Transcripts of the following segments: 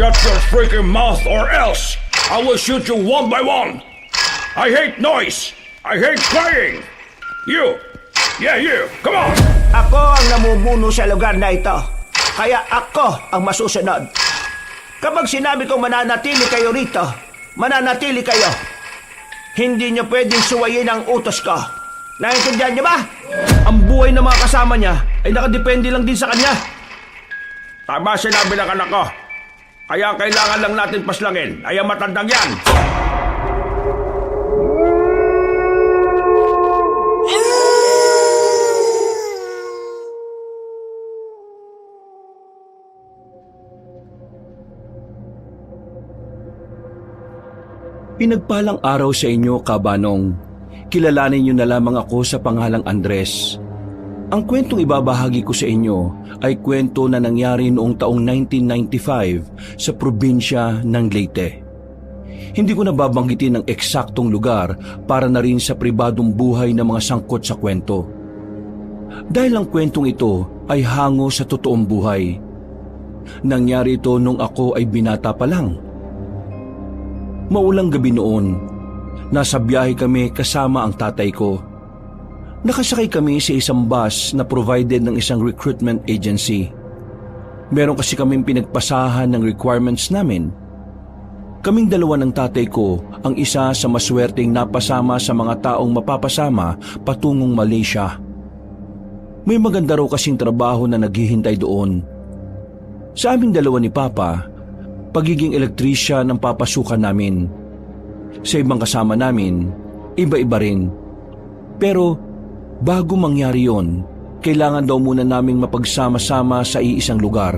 Shut your freaking mouth or else I will shoot you one by one. I hate noise. I hate crying. You. Yeah, you. Come on. Ako ang namumuno sa lugar na ito. Kaya ako ang masusunod. Kapag sinabi kong mananatili kayo rito, mananatili kayo. Hindi niyo pwedeng suwayin ang utos ko. Naintindihan niyo ba? Ang buhay ng mga kasama niya ay nakadepende lang din sa kanya. Tama sinabi ng anak ko. Kaya kailangan lang natin paslangin ay ang matandang yan. Pinagpalang araw sa inyo, Kabanong. Kilalanin niyo na lamang ako sa pangalang Andres. Ang kwentong ibabahagi ko sa inyo ay kwento na nangyari noong taong 1995 sa probinsya ng Leyte. Hindi ko nababanggitin ang eksaktong lugar para na rin sa pribadong buhay ng mga sangkot sa kwento. Dahil ang kwentong ito ay hango sa totoong buhay. Nangyari ito nung ako ay binata pa lang. Maulang gabi noon, nasa biyahe kami kasama ang tatay ko. Nakasakay kami sa isang bus na provided ng isang recruitment agency. Meron kasi kaming pinagpasahan ng requirements namin. Kaming dalawa ng tatay ko ang isa sa maswerteng napasama sa mga taong mapapasama patungong Malaysia. May maganda raw kasing trabaho na naghihintay doon. Sa aming dalawa ni Papa, pagiging elektrisyan ang papasukan namin. Sa ibang kasama namin, iba-iba rin. Pero bago mangyari yon, kailangan daw muna naming mapagsama-sama sa iisang lugar.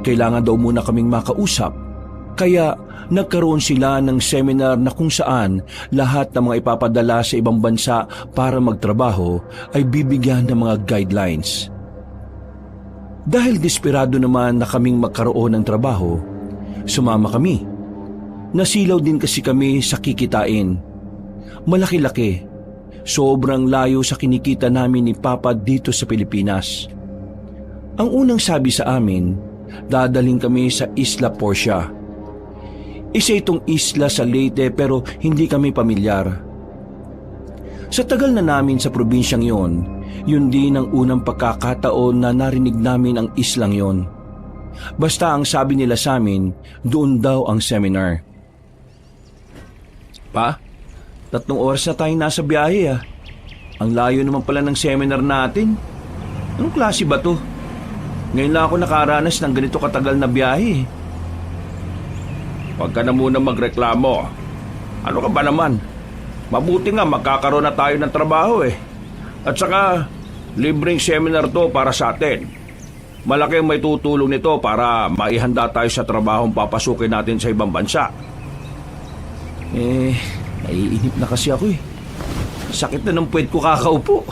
Kailangan daw muna kaming makausap. Kaya nagkaroon sila ng seminar na kung saan lahat ng mga ipapadala sa ibang bansa para magtrabaho ay bibigyan ng mga guidelines. Dahil desperado naman na kaming magkaroon ng trabaho, sumama kami. Nasilaw din kasi kami sa kikitain. Malaki-laki. Sobrang layo sa kinikita namin ni Papa dito sa Pilipinas. Ang unang sabi sa amin, dadaling kami sa Isla Portia. Isa itong isla sa Leyte pero hindi kami pamilyar. Sa tagal na namin sa probinsyang yon, yun din ang unang pagkakataon na narinig namin ang islang yon. Basta ang sabi nila sa amin, doon daw ang seminar. Pa, 3 oras na tayong nasa biyahe ah. Ang layo naman pala ng seminar natin. Anong klase ba to? Ngayon lang ako nakaranas ng ganito katagal na biyahe. Huwag ka na muna magreklamo. Ano ka ba naman? Mabuti nga magkakaroon na tayo ng trabaho eh. At saka, libreng seminar to para sa atin. Malaki ang may tutulong nito para maihanda tayo sa trabahong papasukin natin sa ibang bansa. Naiinip na kasi ako eh. Sakit na ng puwet ko kakaupo.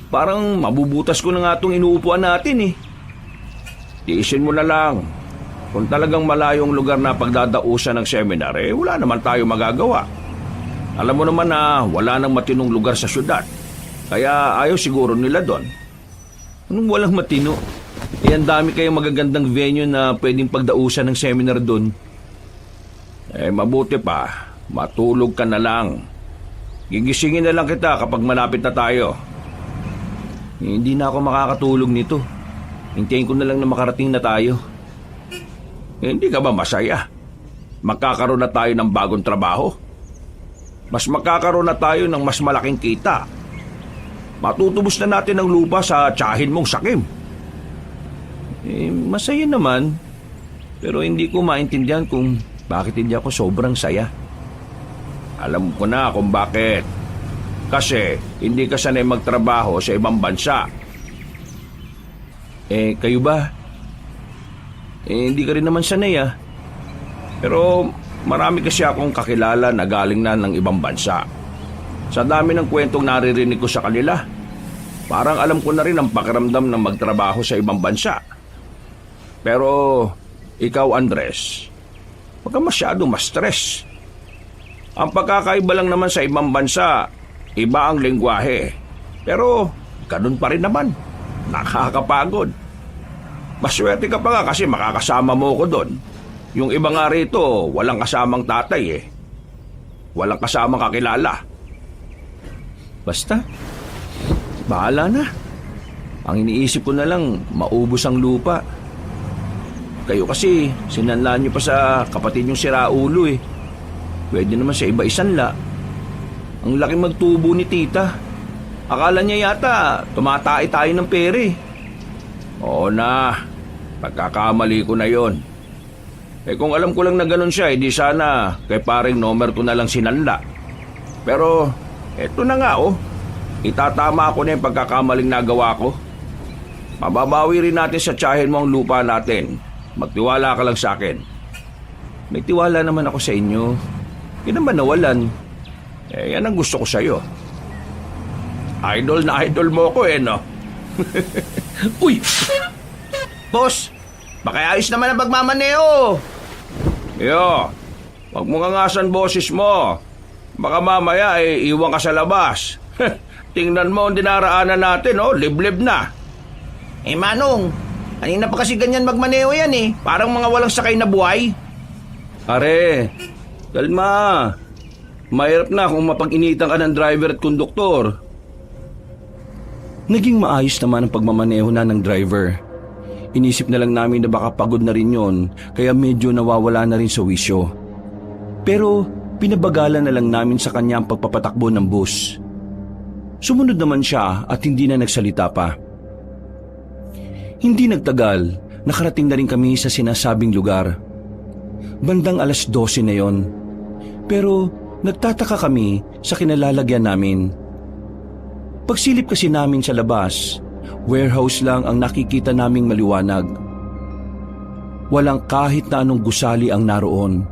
Parang mabubutas ko na nga itong inuupuan natin eh. Tiisin mo na lang. Kung talagang malayong lugar na pagdadausan ng seminar, wala naman tayo magagawa. Alam mo naman na wala nang matinong lugar sa syudad. Kaya ayaw siguro nila doon. Anong walang matino? Ang dami kayong magagandang venue na pwedeng pagdausan ng seminar doon. Mabuti pa. Matulog ka na lang. Gigisingin na lang kita kapag malapit na tayo. Hindi na ako makakatulog nito. Hintayin ko na lang na makarating na tayo. Hindi ka ba masaya? Magkakaroon na tayo ng bagong trabaho. Mas magkakaroon na tayo ng mas malaking kita. Matutubos na natin ang lupa sa tiyahin mong sakim. Masaya naman. Pero hindi ko maintindihan kung bakit hindi ako sobrang saya. Alam ko na kung bakit. Kasi hindi ka sanay magtrabaho sa ibang bansa. Kayo ba? Hindi ka rin naman sanay ah. Pero marami kasi akong kakilala na galing na ng ibang bansa. Sa dami ng kwentong naririnig ko sa kanila, parang alam ko na rin ang pakiramdam ng magtrabaho sa ibang bansa. Pero ikaw, Andres, huwag ka masyadong ma-stress. Ang pagkakaiba lang naman sa ibang bansa, iba ang lengguwahe. Pero ganun pa rin naman. Nakakapagod. Maswerte ka pa nga kasi makakasama mo ko doon. Yung iba nga rito, walang kasamang tatay eh. Walang kasamang kakilala. Basta, bahala na. Ang iniisip ko na lang, maubos ang lupa. Kayo kasi, sinanlaan niyo pa sa kapatid niyong siraulo eh. Pwede naman sa iba isanla. Ang laki magtubo ni tita. Akala niya yata, tumatay tayo ng pere. Oo na, pagkakamali ko na yon. Eh kung alam ko lang na ganun siya, edi sana kay paring Nomer ko na lang sinanla. Pero, eto na nga oh. Itatama ko na yung pagkakamaling nagawa ko. Mababawi rin natin sa tiyahin mo ang lupa natin. Magtiwala ka lang sa akin. May tiwala naman ako sa inyo. Hindi naman nawalan. Eh, yan ang gusto ko sa'yo. Idol na idol mo ko eh, no? Uy! Boss, baka ayos naman ang pagmamaneo. Yo, wag mo ngangasan boses mo. Baka mamaya eh, iwan ka sa labas. Tingnan mo ang dinaraanan natin, oh, liblib na. Eh Manong, kanina pa kasi ganyan magmaneo yan eh. Parang mga walang sakay na buhay. Pare, kalma. Mahirap na kung mapag-initan ka ng driver at konduktor. Naging maayos naman ang pagmamaneho na ng driver. Inisip na lang namin na baka pagod na rin yon, kaya medyo nawawala na rin sa wisyo. Pero pinabagalan na lang namin sa kanya ang pagpapatakbo ng bus. Sumunod naman siya at hindi na nagsalita pa. Hindi nagtagal, nakarating na rin kami sa sinasabing lugar. Bandang 12:00 na yon. Pero nagtataka kami sa kinalalagyan namin. Pagsilip kasi namin sa labas, warehouse lang ang nakikita naming maliwanag. Walang kahit na anong gusali ang naroon.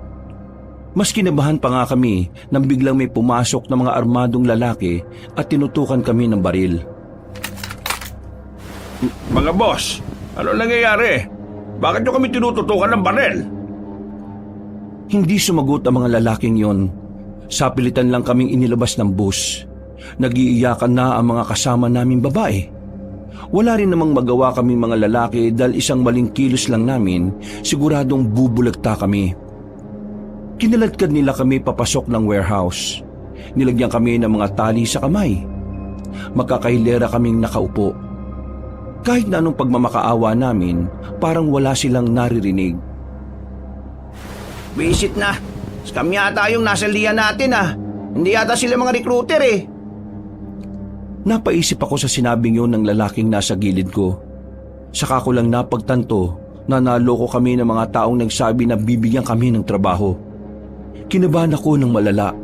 Mas kinabahan pa nga kami nang biglang may pumasok na mga armadong lalaki at tinutukan kami ng baril. Mga boss, ano nangyayari? Bakit nyo kami tinututukan ng baril? Hindi sumagot ang mga lalaking yon. Sapilitan lang kaming inilabas ng bus. Nag-iiyakan na ang mga kasama naming babae. Wala rin namang magawa kaming mga lalaki dahil isang maling kilos lang namin, siguradong bubulagta kami. Kinaladkad nila kami papasok ng warehouse. Nilagyan kami ng mga tali sa kamay. Magkakahilera kaming nakaupo. Kahit na anong pagmamakaawa namin, parang wala silang naririnig. Visit na. Scam yata yung nasa liyan natin ah. Hindi yata sila mga recruiter eh. Napaisip ako sa sinabing yun ng lalaking nasa gilid ko. Saka ko lang napagtanto na naloko kami ng mga taong nagsabi na bibigyan kami ng trabaho. Kinabahan ako ng malala.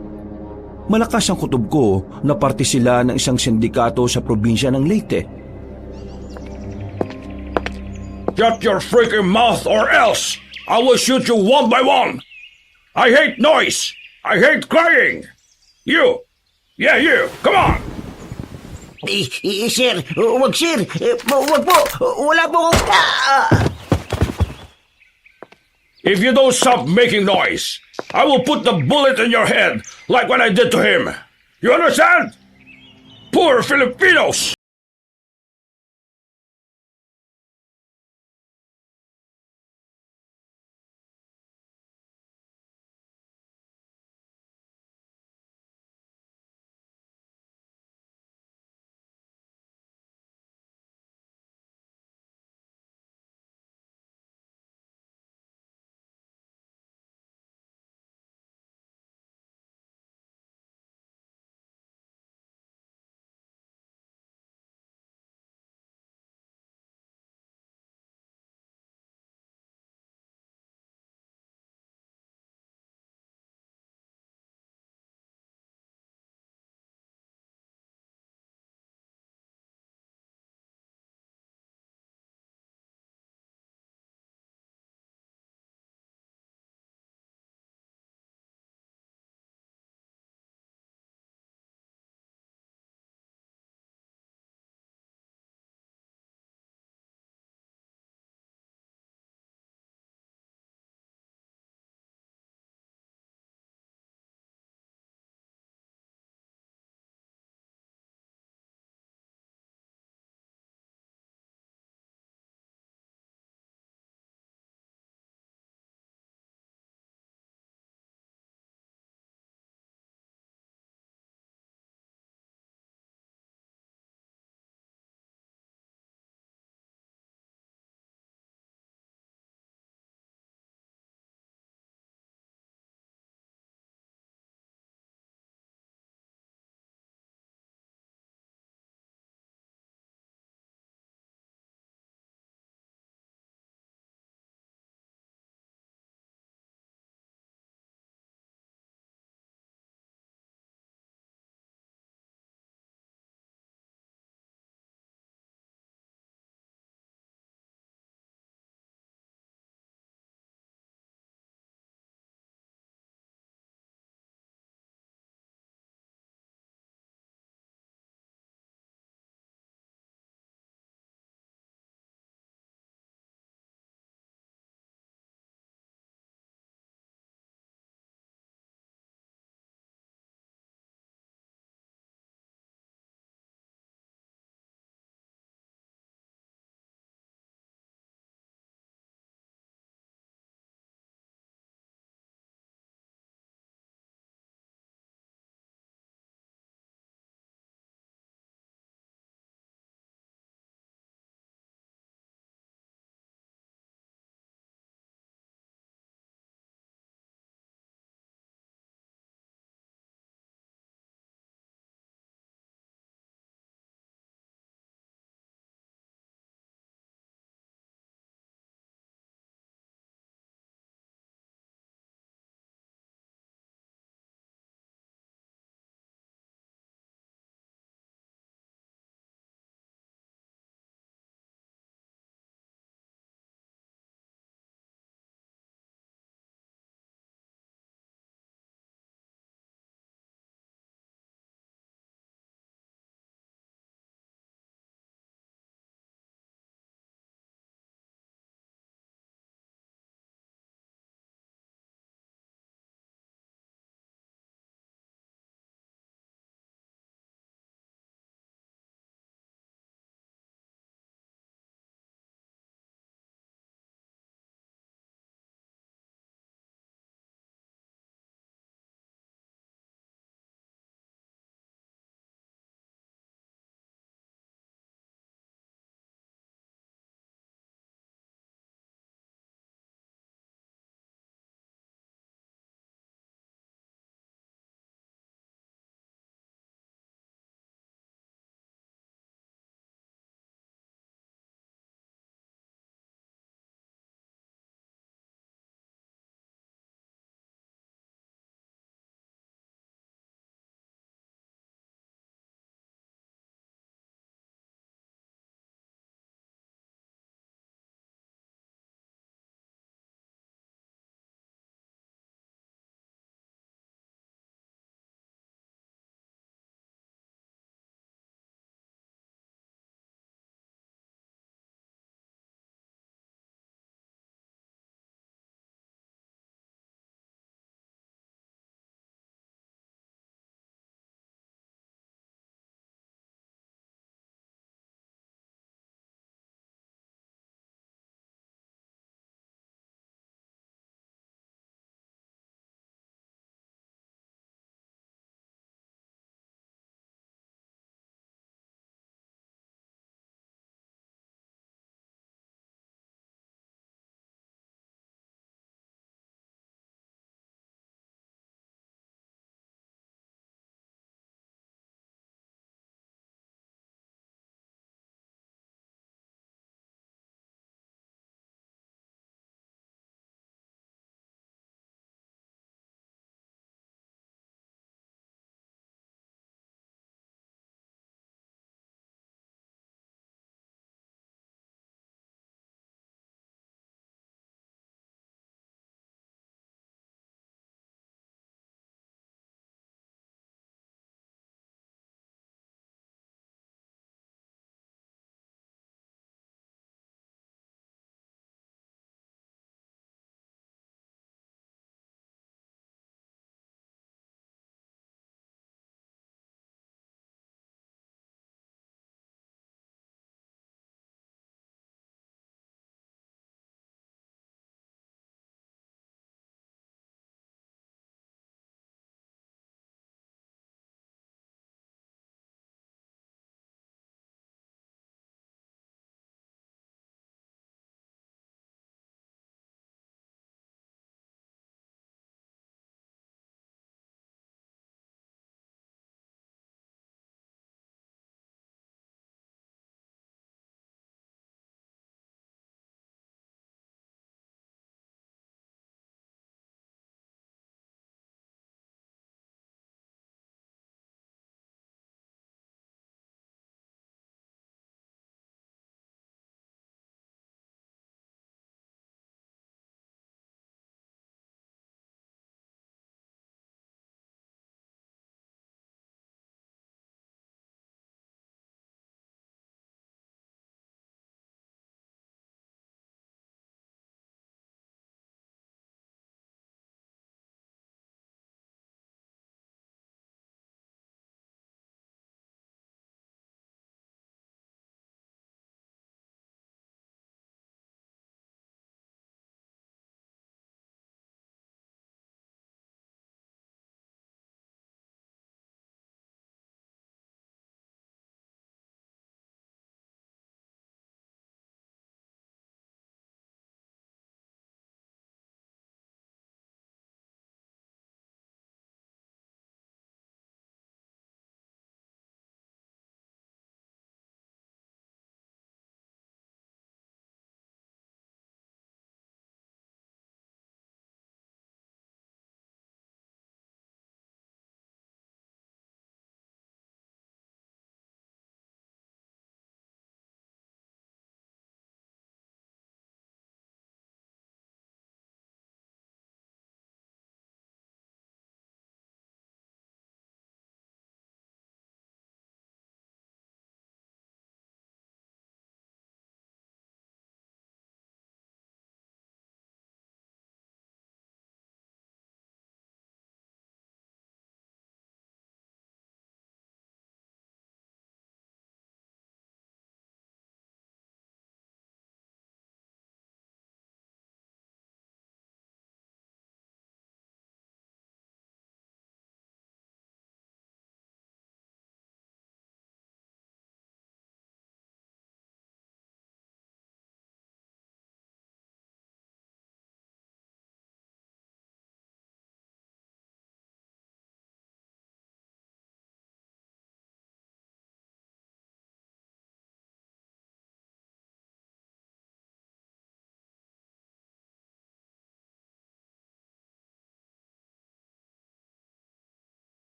Malakas ang kutob ko na parte sila ng isang sindikato sa probinsya ng Leyte. Shut your freaking mouth or else I will shoot you one by one. I hate noise. I hate crying. You. Yeah, you. Come on. Sir, wag sir. Wag po. Wala po akong... If you don't stop making noise, I will put the bullet in your head like what I did to him. You understand? Poor Filipinos!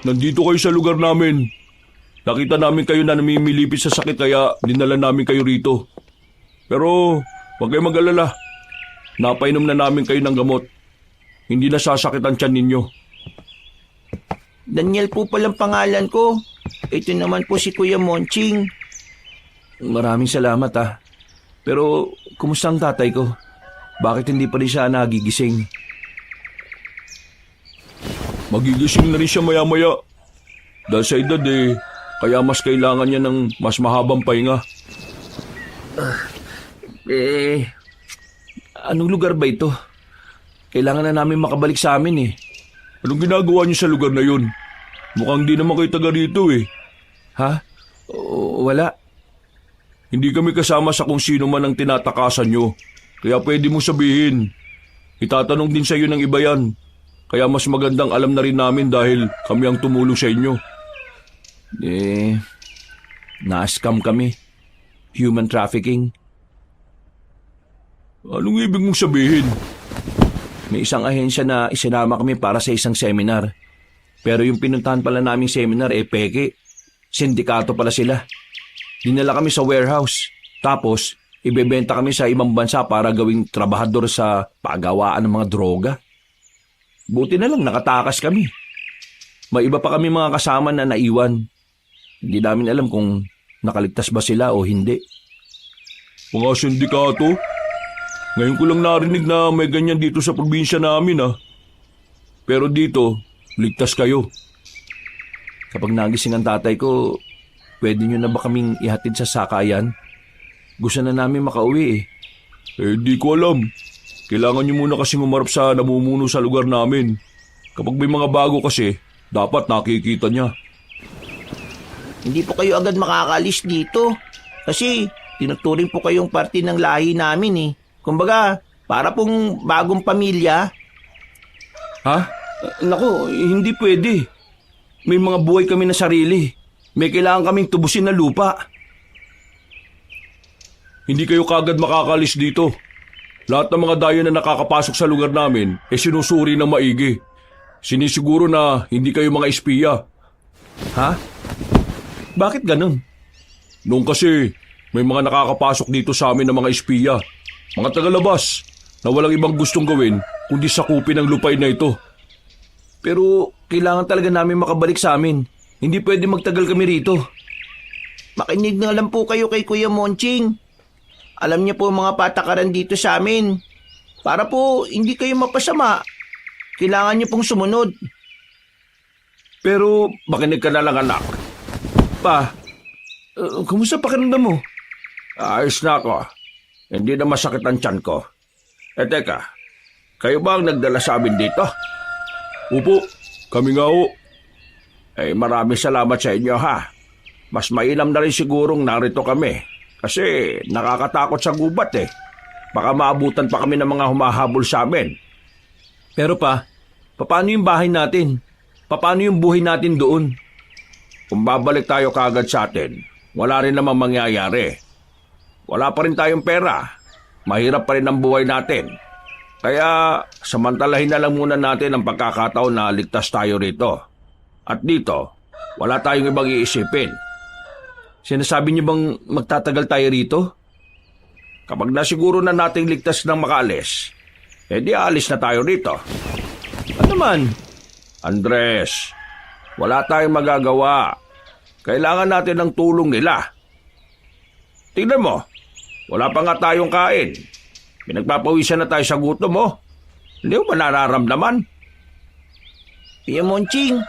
nandito kayo sa lugar namin. Nakita namin kayo na namimilipit sa sakit kaya dinala namin kayo rito. Pero huwag kayong mag-alala. Napainom na namin kayo ng gamot. Hindi na sasakit ang tiyan ninyo. Daniel po palang pangalan ko. Ito naman po si Kuya Monching. Maraming salamat Pero kumusta ang tatay ko? Bakit hindi pa rin siya nagigising? Magigising na rin siya maya-maya. Dahil sa edad kaya mas kailangan niya ng mas mahabang pahinga. Anong lugar ba ito? Kailangan na namin makabalik sa amin Anong ginagawa niyo sa lugar na yun? Mukhang di naman kayo taga rito Ha? Wala. Hindi kami kasama sa kung sino man ang tinatakasan nyo. Kaya pwede mo sabihin. Itatanong din sa iyo ng iba yan. Kaya mas magandang alam na rin namin dahil kami ang tumulong sa inyo. Na-scam kami. Human trafficking. Anong ibig mong sabihin? May isang ahensya na isinama kami para sa isang seminar. Pero yung pinuntahan pala naming seminar peke. Sindikato pala sila. Dinala kami sa warehouse. Tapos, ibebenta kami sa ibang bansa para gawing trabahador sa pagawaan ng mga droga. Buti na lang nakatakas kami. May iba pa kami mga kasama na naiwan. Hindi namin alam kung nakaligtas ba sila o hindi. Mga sindikato? Ngayon ko lang narinig na may ganyan dito sa probinsya namin Pero dito, ligtas kayo. Kapag nagising ang tatay ko, pwede nyo na ba kaming ihatid sa sakayan? Gusto na namin makauwi di ko alam. Kailangan nyo muna kasing umarap sa namumuno sa lugar namin. Kapag may mga bago kasi, dapat nakikita niya. Hindi po kayo agad makakalis dito. Kasi tinuturing po kayong parte ng lahi namin Kumbaga, para pong bagong pamilya. Ha? Naku, hindi pwede. May mga buhay kami na sarili. May kailangan kaming tubusin na lupa. Hindi kayo kagad makakalis dito. Lahat ng mga dayo na nakakapasok sa lugar namin sinusuri ng maigi. Sinisiguro na hindi kayo mga espiya. Ha? Bakit ganun? Noong kasi, may mga nakakapasok dito sa amin ng mga espiya. Mga tagalabas na walang ibang gustong gawin kundi sakupin ang lupain na ito. Pero kailangan talaga namin makabalik sa amin. Hindi pwede magtagal kami rito. Makinig na lang po kayo kay Kuya Monching. Alam niya po mga patakaran dito sa amin. Para po hindi kayo mapasama. Kailangan niyo pong sumunod. Pero makinig ka na lang anak. Pa, kumusta pakiramdam mo? Ayos na ako. Hindi na masakit ang tiyan ko. Teka, kayo ba ang nagdala sa amin dito? Opo, kami nga Maraming salamat sa inyo Mas mainam na rin sigurong narito kami. Kasi nakakatakot sa gubat Baka maabutan pa kami ng mga humahabol sa amin. Pero paano yung bahay natin? Paano yung buhay natin doon? Kung babalik tayo kagad sa atin, wala rin namang mangyayari. Wala pa rin tayong pera. Mahirap pa rin ang buhay natin. Kaya samantalahin na lang muna natin ang pagkakataon na ligtas tayo rito. At dito, wala tayong ibang iisipin. Sinasabi niyo bang magtatagal tayo rito? Kapag nasiguro na nating ligtas ng makaalis, di alis na tayo rito. Ano man? Andres, wala tayong magagawa. Kailangan natin ng tulong nila. Tingnan mo, wala pa nga tayong kain. Pinagpapawisan na tayo sa gutom Hindi mo ba nararamdaman? Kuya Monching,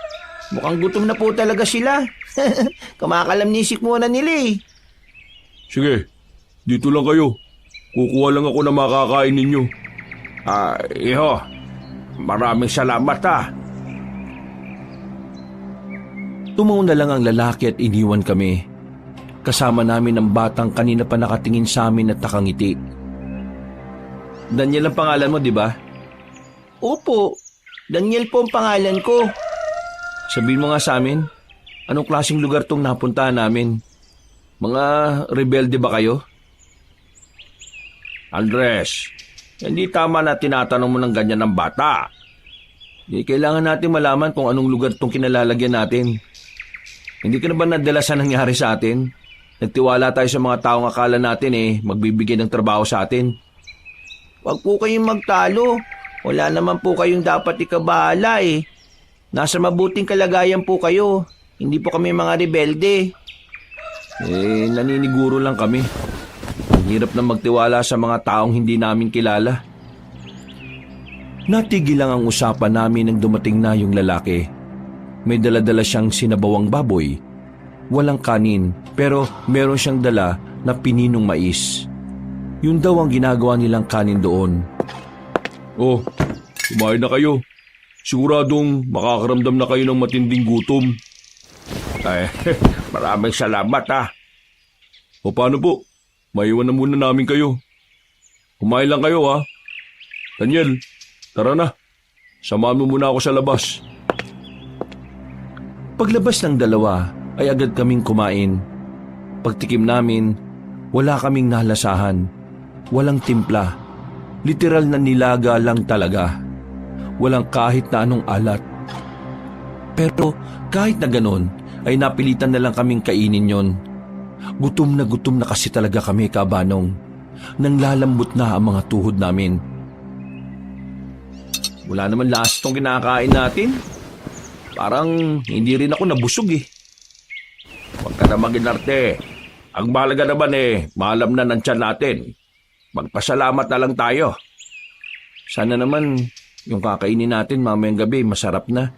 mukhang gutom na po talaga sila. Kamakalamnisik muna nila Sige, dito lang kayo. Kukuha lang ako na makakain ninyo. Iho, maraming salamat Tumaon na lang ang lalaki at iniwan kami. Kasama namin ang batang kanina pa nakatingin sa amin at nakangiti. Daniel ang pangalan mo, di ba? Opo, Daniel po ang pangalan ko. Sabihin mo nga sa amin, anong klaseng lugar tong napuntahan namin? Mga rebelde ba kayo? Andres, hindi tama na tinatanong mo ng ganyan ng bata. Kailangan natin malaman kung anong lugar itong kinalalagyan natin. Hindi ka na ba nadala sa nangyari sa atin? Nagtiwala tayo sa mga taong akala natin magbibigay ng trabaho sa atin. Huwag po kayong magtalo. Wala naman po kayong dapat ikabahala eh. Nasa mabuting kalagayan po kayo. Hindi po kami mga rebelde. Naniniguro lang kami. Ang hirap na magtiwala sa mga taong hindi namin kilala. Natigil lang ang usapan namin nang dumating na yung lalaki. May dala-dala siyang sinabawang baboy. Walang kanin, pero meron siyang dala na pininong mais. Yun daw ang ginagawa nilang kanin doon. Oh, kumain na kayo. Siguradong makakaramdam na kayo ng matinding gutom. Ay, maraming salamat ha. O paano po? Maiwan na muna namin kayo. Kumain lang kayo ha. Daniel, tara na. Samahan mo muna ako sa labas. Paglabas ng dalawa ay agad kaming kumain. Pagtikim namin, wala kaming nalasahan. Walang timpla. Literal na nilaga lang talaga. Walang kahit na anong alat. Pero kahit na ganon, ay napilitan na lang kaming kainin yon. Gutom na kasi talaga kami, Kabanong. Nang lalambot na ang mga tuhod namin. Wala naman last tong kinakain natin. Parang hindi rin ako nabusog eh. Huwag ka na maginarte. Ang mahalaga naman maalam na ng tiyan natin. Magpasalamat na lang tayo. Sana naman yung kakainin natin mamayang gabi masarap na.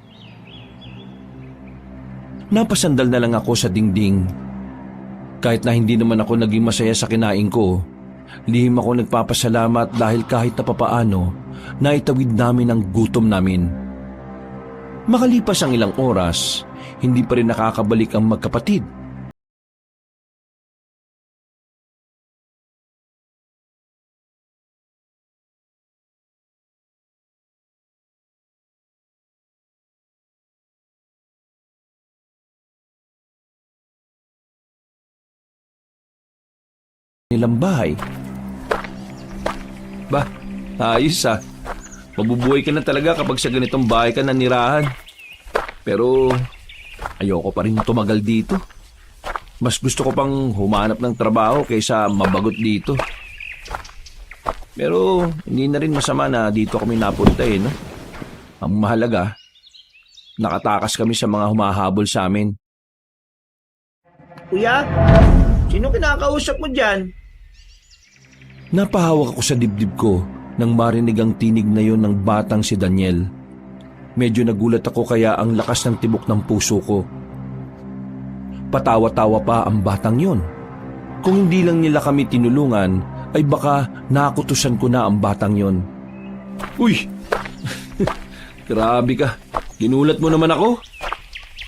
Napasandal na lang ako sa dingding. Kahit na hindi naman ako naging masaya sa kinain ko, lihim ako nagpapasalamat dahil kahit na papaano, naitawid namin ang gutom namin. Makalipas ang ilang oras, hindi pa rin nakakabalik ang magkapatid. Nilang bahay. Ba, ayos ah. Mabubuhay ka na talaga kapag sa ganitong bahay ka nanirahan. Pero ayoko pa rin tumagal dito. Mas gusto ko pang humanap ng trabaho kaysa mabagot dito. Pero hindi na rin masama na dito kami napunta no? Ang mahalaga, nakatakas kami sa mga humahabol sa amin. Kuya, sino kinakausap mo dyan? Napahawak ako sa dibdib ko nang marinig ang tinig na yon ng batang si Daniel. Medyo nagulat ako kaya ang lakas ng tibok ng puso ko. Patawa-tawa pa ang batang yon. Kung hindi lang nila kami tinulungan, ay baka nakutusan ko na ang batang yon. Uy! Grabe ka. Ginulat mo naman ako.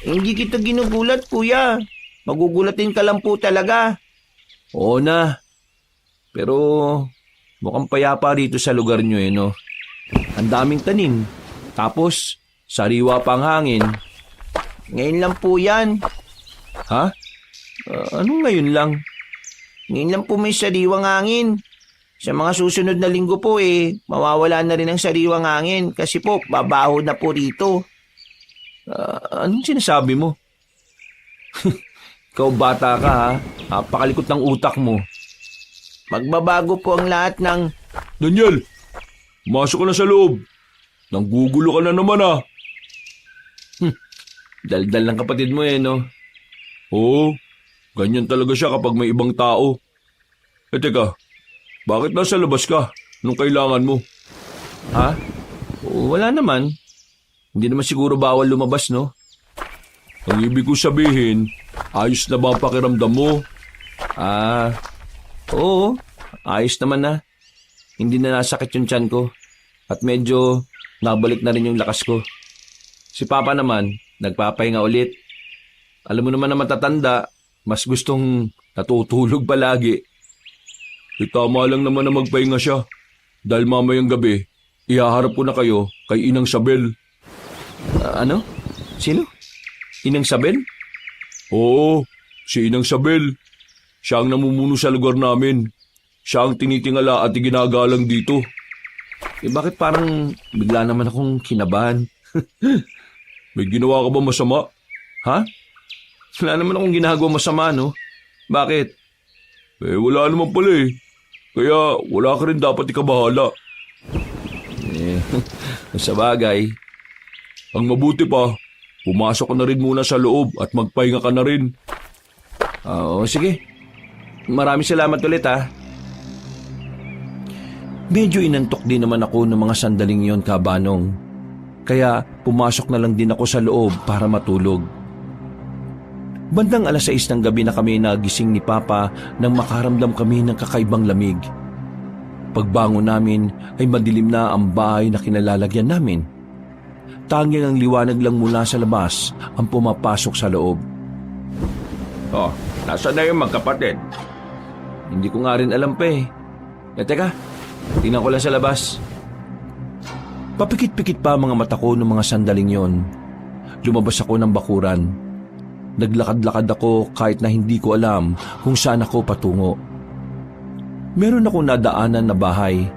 Hindi kita ginugulat, kuya. Magugulatin ka lang po talaga. Oo na. Pero mukhang payapa rito sa lugar nyo no? Ang daming tanim. Tapos, sariwa pa ang hangin. Ngayon lang po yan. Ha? Anong ngayon lang? Ngayon lang po may sariwang hangin. Sa mga susunod na linggo po mawawala na rin ang sariwang hangin kasi po babaho na po rito. Anong sinasabi mo? Ikaw bata ka ha? Napakalikot ng utak mo. Magbabago po ang lahat ng... Daniel, masok ka na sa loob. Nanggugulo ka na naman Daldal ng kapatid mo no? Oo, ganyan talaga siya kapag may ibang tao. Teka, bakit nasa labas ka nung kailangan mo? Ha? Wala naman. Hindi naman siguro bawal lumabas, no? Ang ibig ko sabihin, ayos na ba ang pakiramdam mo? Oo. Ayos naman na. Hindi na nasakit yung tiyan ko. At medyo nabalik na rin yung lakas ko. Si Papa naman, nagpapahinga ulit. Alam mo naman na matatanda, mas gustong natutulog palagi. Tama lang naman na magpahinga siya. Dahil mamayang gabi, ihaharap ko na kayo kay Inang Sabel. Ano? Sino? Inang Sabel? Oo, si Inang Sabel. Siya ang namumuno sa lugar namin. Siya ang tinitingala at iginagalang dito. Bakit parang bigla naman akong kinabahan? May ginawa ka ba masama? Ha? Wala naman akong ginagawa masama, no? Bakit? Wala naman pala eh. Kaya wala ka rin dapat ikabahala. Sa bagay. Ang mabuti pa, pumasok ka na rin muna sa loob at magpahinga ka na rin. Oo, sige. Maraming salamat ulit, ha? Medyo inantok din naman ako ng mga sandaling yon, Kabanong. Kaya pumasok na lang din ako sa loob para matulog. Bandang 6:00 ng gabi na kami nagising ni Papa nang makaramdam kami ng kakaibang lamig. Pagbangon namin ay madilim na ang bahay na kinalalagyan namin. Tanging ang liwanag lang mula sa labas ang pumapasok sa loob. Oh, nasaan na yung magkapatid? Hindi ko nga rin alam pa eh. Teka, tingnan ko lang sa labas. Papikit-pikit pa ang mga mata ko ng mga sandaling yon. Lumabas ako ng bakuran. Naglakad-lakad ako kahit na hindi ko alam kung saan ako patungo. Meron akong nadaanan na bahay.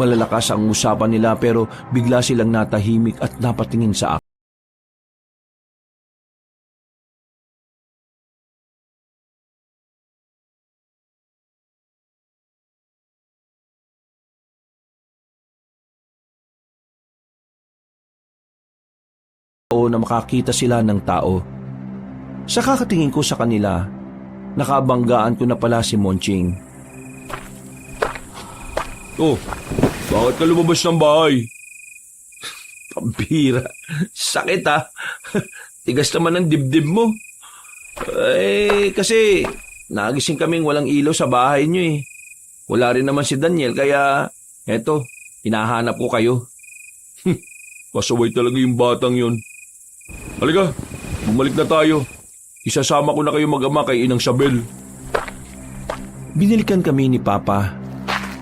Malalakas ang usapan nila pero bigla silang natahimik at napatingin sa akin. O na makakita sila ng tao. Sa kakatingin ko sa kanila, nakabanggaan ko na pala si Monching. Oh, bakit ka lumabas ng bahay? Pambira. Sakit ha. Tigas naman ang dibdib mo. Kasi nagising kaming walang ilaw sa bahay niyo eh. Wala rin naman si Daniel kaya eto, hinahanap ko kayo. Pasaway talaga yung batang yun. Halika, bumalik na tayo. Isasama ko na kayo mag-ama kay Inang Sabel. Binilikan kami ni Papa.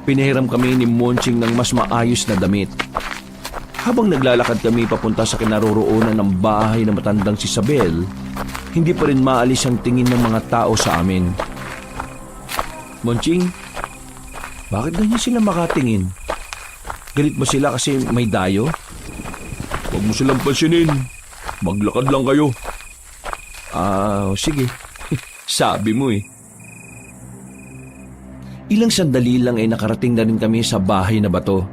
Pinahiram kami ni Monching ng mas maayos na damit. Habang naglalakad kami papunta sa kinaroroonan ng bahay na matandang si Sabel, hindi pa rin maalis ang tingin ng mga tao sa amin. Monching, bakit ganyan sila makatingin? Galit ba sila kasi may dayo? Huwag mo silang pansinin. Maglakad lang kayo. Sige. Sabi mo eh. Ilang sandali lang ay nakarating na rin kami sa bahay na bato.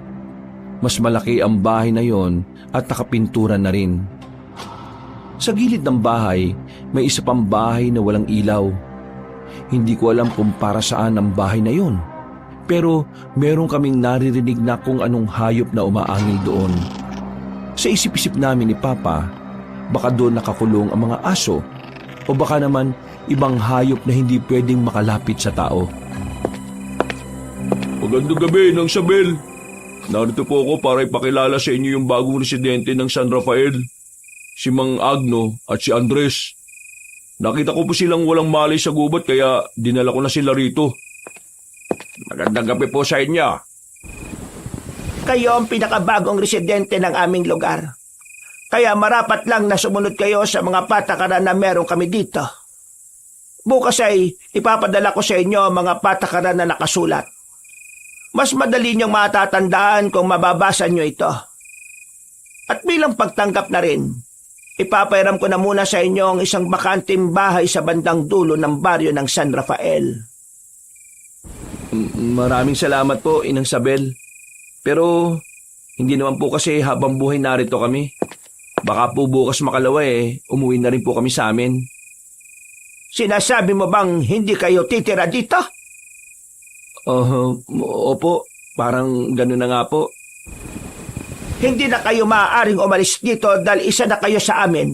Mas malaki ang bahay na yon at nakapintura na rin. Sa gilid ng bahay, may isa pang bahay na walang ilaw. Hindi ko alam kung para saan ang bahay na yon. Pero meron kaming naririnig na kung anong hayop na umaangil doon. Sa isip-isip namin ni Papa, baka doon nakakulong ang mga aso o baka naman ibang hayop na hindi pwedeng makalapit sa tao. Magandang gabi, Inang Sabel. Narito po ako para ipakilala sa inyo yung bagong residente ng San Rafael, si Mang Agno at si Andres. Nakita ko po silang walang malay sa gubat kaya dinala ko na sila rito. Magandang gabi po sa inyo. Kayo ang pinakabagong residente ng aming lugar. Kaya marapat lang na sumunod kayo sa mga patakaran na meron kami dito. Bukas ay ipapadala ko sa inyo ang mga patakaran na nakasulat. Mas madali niyong matatandaan kung mababasa niyo ito. At bilang pagtanggap na rin, ipapairam ko na muna sa inyo ang isang bakanting bahay sa bandang dulo ng baryo ng San Rafael. Maraming salamat po, Inang Sabel. Pero hindi naman po kasi habang buhay narito kami. Baka po bukas makalawa umuwi na rin po kami sa amin. Sinasabi mo bang hindi kayo titira dito? Opo, parang gano'n na nga po. Hindi na kayo maaaring umalis dito dahil isa na kayo sa amin.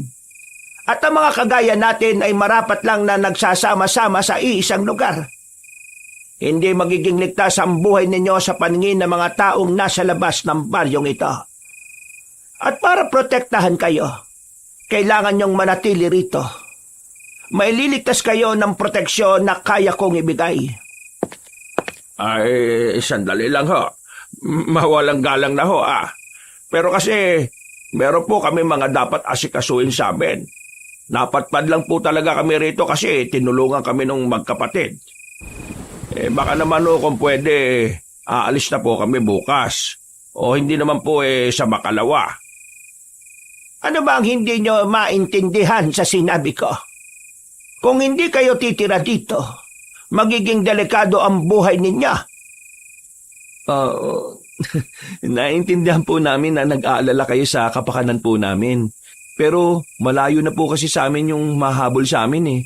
At ang mga kagaya natin ay marapat lang na nagsasama-sama sa iisang lugar. Hindi magiging ligtas ang buhay ninyo sa paningin ng mga taong nasa labas ng baryong ito. At para protektahan kayo, kailangan nyong manatili rito. Maililigtas kayo ng proteksyon na kaya kong ibigay. Ay, sandali lang ho. Mawalang galang na ho Pero kasi, meron po kami mga dapat asikasuin sa amin. Napatpad lang po talaga kami rito kasi tinulungan kami ng magkapatid. Baka naman kung pwede, aalis na po kami bukas. O hindi naman po sa Makalawa. Ano ba ang hindi nyo maintindihan sa sinabi ko? Kung hindi kayo titira dito, magiging delikado ang buhay ninyo. Oo. Naintindihan po namin na nag-aalala kayo sa kapakanan po namin. Pero malayo na po kasi sa amin yung mahabol sa amin eh.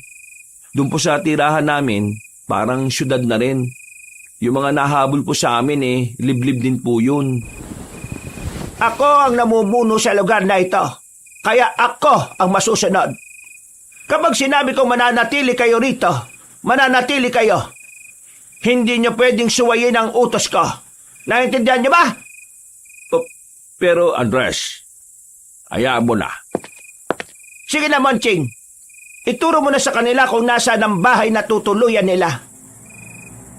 Doon po sa tirahan namin, parang syudad na rin. Yung mga nahabol po sa amin eh, liblib din po yun. Ako ang namumuno sa lugar na ito, kaya ako ang masusunod. Kapag sinabi kong mananatili kayo rito, mananatili kayo. Hindi nyo pwedeng suwayin ang utos ko. Naintindihan nyo ba? Pero Andres, hayaan mo na. Sige na, Monching. Ituro mo na sa kanila kung nasaan ang bahay na tutuluyan nila.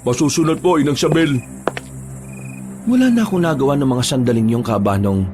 Masusunod po, Inang Isabel. Wala na akong nagawa ng mga sandaling yung kabanong.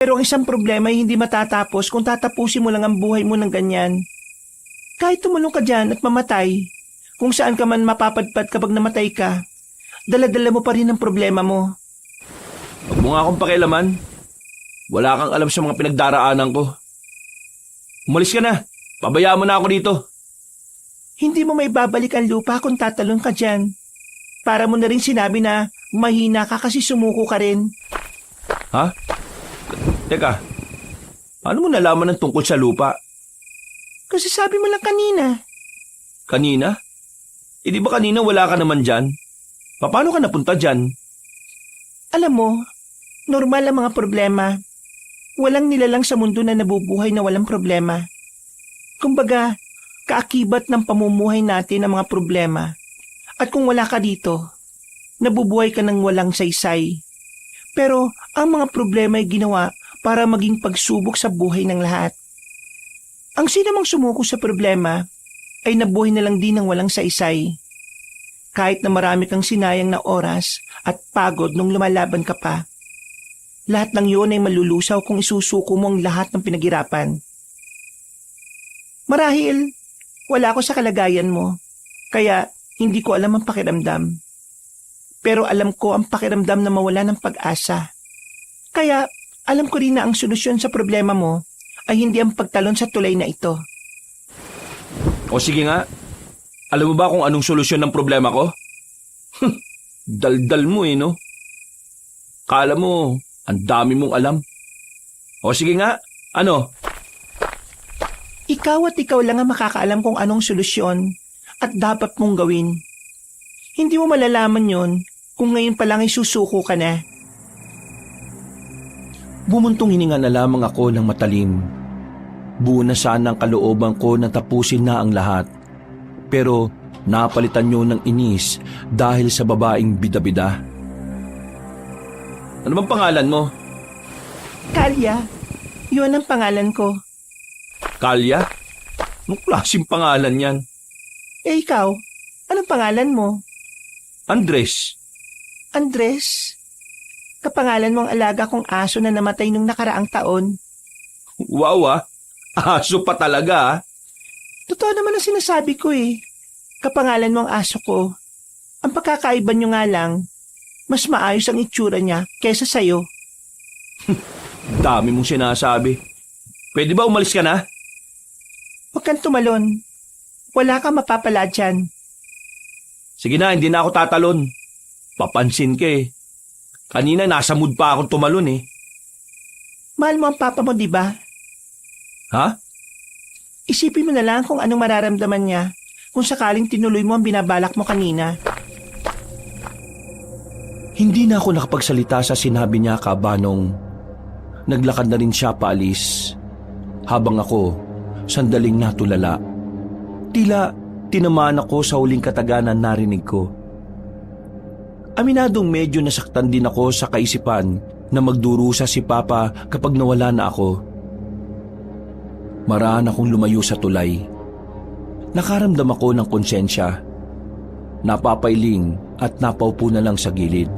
Pero ang isang problema ay hindi matatapos kung tatapusin mo lang ang buhay mo ng ganyan. Kahit tumulong ka dyan at mamatay, kung saan ka man mapapadpad kapag namatay ka, dala-dala mo pa rin ang problema mo. Huwag mo nga akong pakialaman. Wala kang alam sa mga pinagdaraanan ko. Umalis ka na. Pabayaan mo na ako dito. Hindi mo may babalik ang lupa kung tatalon ka dyan. Para mo na rin sinabi na mahina ka kasi sumuko ka rin. Ha? Teka, paano mo nalaman ng tungkol sa lupa? Kasi sabi mo lang kanina. Kanina? Eh di ba kanina wala ka naman dyan? Paano ka napunta dyan? Alam mo, normal ang mga problema. Walang nilalang sa mundo na nabubuhay na walang problema. Kumbaga, kaakibat ng pamumuhay natin ang mga problema. At kung wala ka dito, nabubuhay ka ng walang saysay. Pero ang mga problema ay ginawa para maging pagsubok sa buhay ng lahat. Ang sinamang sumuko sa problema ay nabuhay na lang din ng walang saysay. Kahit na marami kang sinayang na oras at pagod nung lumalaban ka pa, lahat ng yun ay malulusaw kung isusuko mo ang lahat ng pinaghirapan. Marahil, wala ako sa kalagayan mo, kaya hindi ko alam ang pakiramdam. Pero alam ko ang pakiramdam na mawala ng pag-asa. Kaya alam ko rin na ang solusyon sa problema mo ay hindi ang pagtalon sa tulay na ito. O sige nga, alam mo ba kung anong solusyon ng problema ko? Daldal mo no? Kala mo, ang dami mong alam. O sige nga, ano? Ikaw at ikaw lang ang makakaalam kung anong solusyon at dapat mong gawin. Hindi mo malalaman yon kung ngayon pa lang ay susuko ka na. Bumuntong hininga na lamang ako ng matalim. Buo na sana ang kalooban ko na tapusin na ang lahat. Pero napalitan niyo ng inis dahil sa babaeng bida-bida. Ano bang pangalan mo? Kalya, yun ang pangalan ko. Kalya? Anong klaseng pangalan yan? Eh ikaw, anong pangalan mo? Andres. Andres? Kapangalan mo ang alaga kong aso na namatay nung nakaraang taon. Wow aso pa talaga. Totoo naman ang sinasabi ko eh. Kapangalan mo ang aso ko. Ang pagkakaiba nyo nga lang, mas maayos ang itsura niya kesa sa'yo. Dami mong sinasabi. Pwede ba umalis ka na? Huwag kang tumalon. Wala kang mapapala dyan. Sige na, hindi na ako tatalon. Papansin ka eh. Kanina nasa mood pa akong tumalon eh. Mahal mo ang papa mo, di ba? Ha? Isipin mo na lang kung anong mararamdaman niya kung sakaling tinuloy mo ang binabalak mo kanina. Hindi na ako nakapagsalita sa sinabi niya kabanong naglakad na rin siya paalis. Habang ako, sandaling natulala. Tila tinamaan ako sa huling kataganan narinig ko. Aminadong medyo nasaktan din ako sa kaisipan na magdurusa si Papa kapag nawala na ako. Maraan akong lumayo sa tulay. Nakaramdam ako ng konsensya. Napapailing at napaupo na lang sa gilid.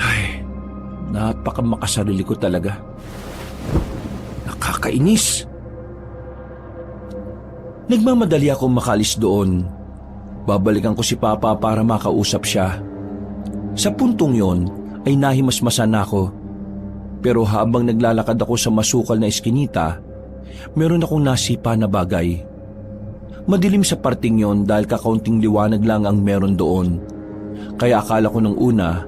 Ay, napakamakasarili ko talaga. Nakakainis. Nagmamadali akong makalis doon. Babalikan ko si Papa para makausap siya. Sa puntong yon ay nahimasmasan ako. Pero habang naglalakad ako sa masukal na eskinita, meron akong nasipa na bagay. Madilim sa parting yon dahil kakaunting liwanag lang ang meron doon. Kaya akala ko nung una,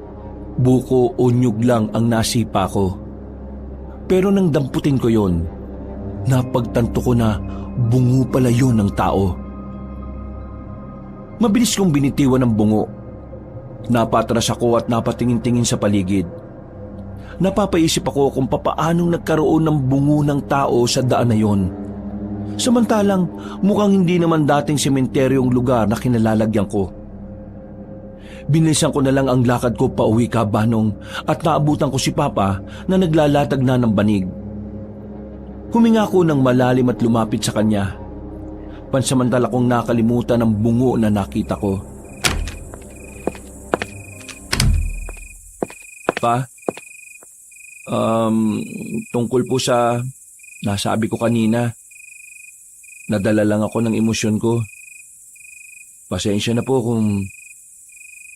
buko o nyug lang ang nasipa ko. Pero nang damputin ko yon, napagtanto ko na bungo pala yun ng tao. Mabilis kong binitiwan ng bungo. Napatras ako at napatingin-tingin sa paligid. Napapaisip ako kung papaanong nagkaroon ng bungo ng tao sa daan na yon. Samantalang mukhang hindi naman dating sementeryong lugar na kinalalagyan ko. Binilisan ko na lang ang lakad ko pauwi kabanong at naabutan ko si Papa na naglalatag na ng banig. Huminga ko ng malalim at lumapit sa kanya. Pansamantala kong nakalimutan ang bungo na nakita ko. Pa, Tungkol po sa nasabi ko kanina, nadala lang ako ng emosyon ko. Pasensya na po kung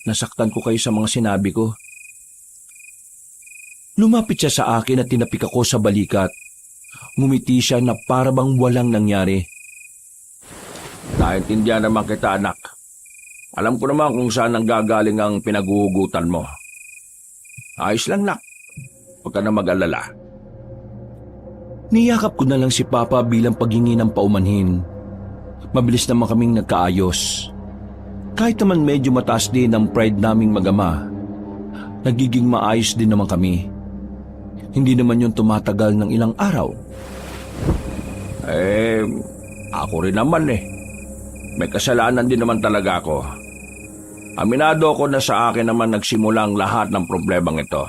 nasaktan ko kayo sa mga sinabi ko. Lumapit siya sa akin at tinapik ako sa balikat. Ngumiti siya na para bang walang nangyari. Naintindihan naman kita, anak. Alam ko naman kung saan nanggagaling ang pinaguhugutan mo. Ayos lang, nak. Huwag ka na mag-alala. Niyakap ko na lang si Papa bilang paghingi ng paumanhin. Mabilis naman kaming nagkaayos. Kahit naman medyo mataas din ang pride naming mag-ama, nagiging maayos din naman kami. Hindi naman yun tumatagal ng ilang araw. Ako rin naman eh. May kasalanan din naman talaga ako. Aminado ko na sa akin naman nagsimula ang lahat ng problemang ito.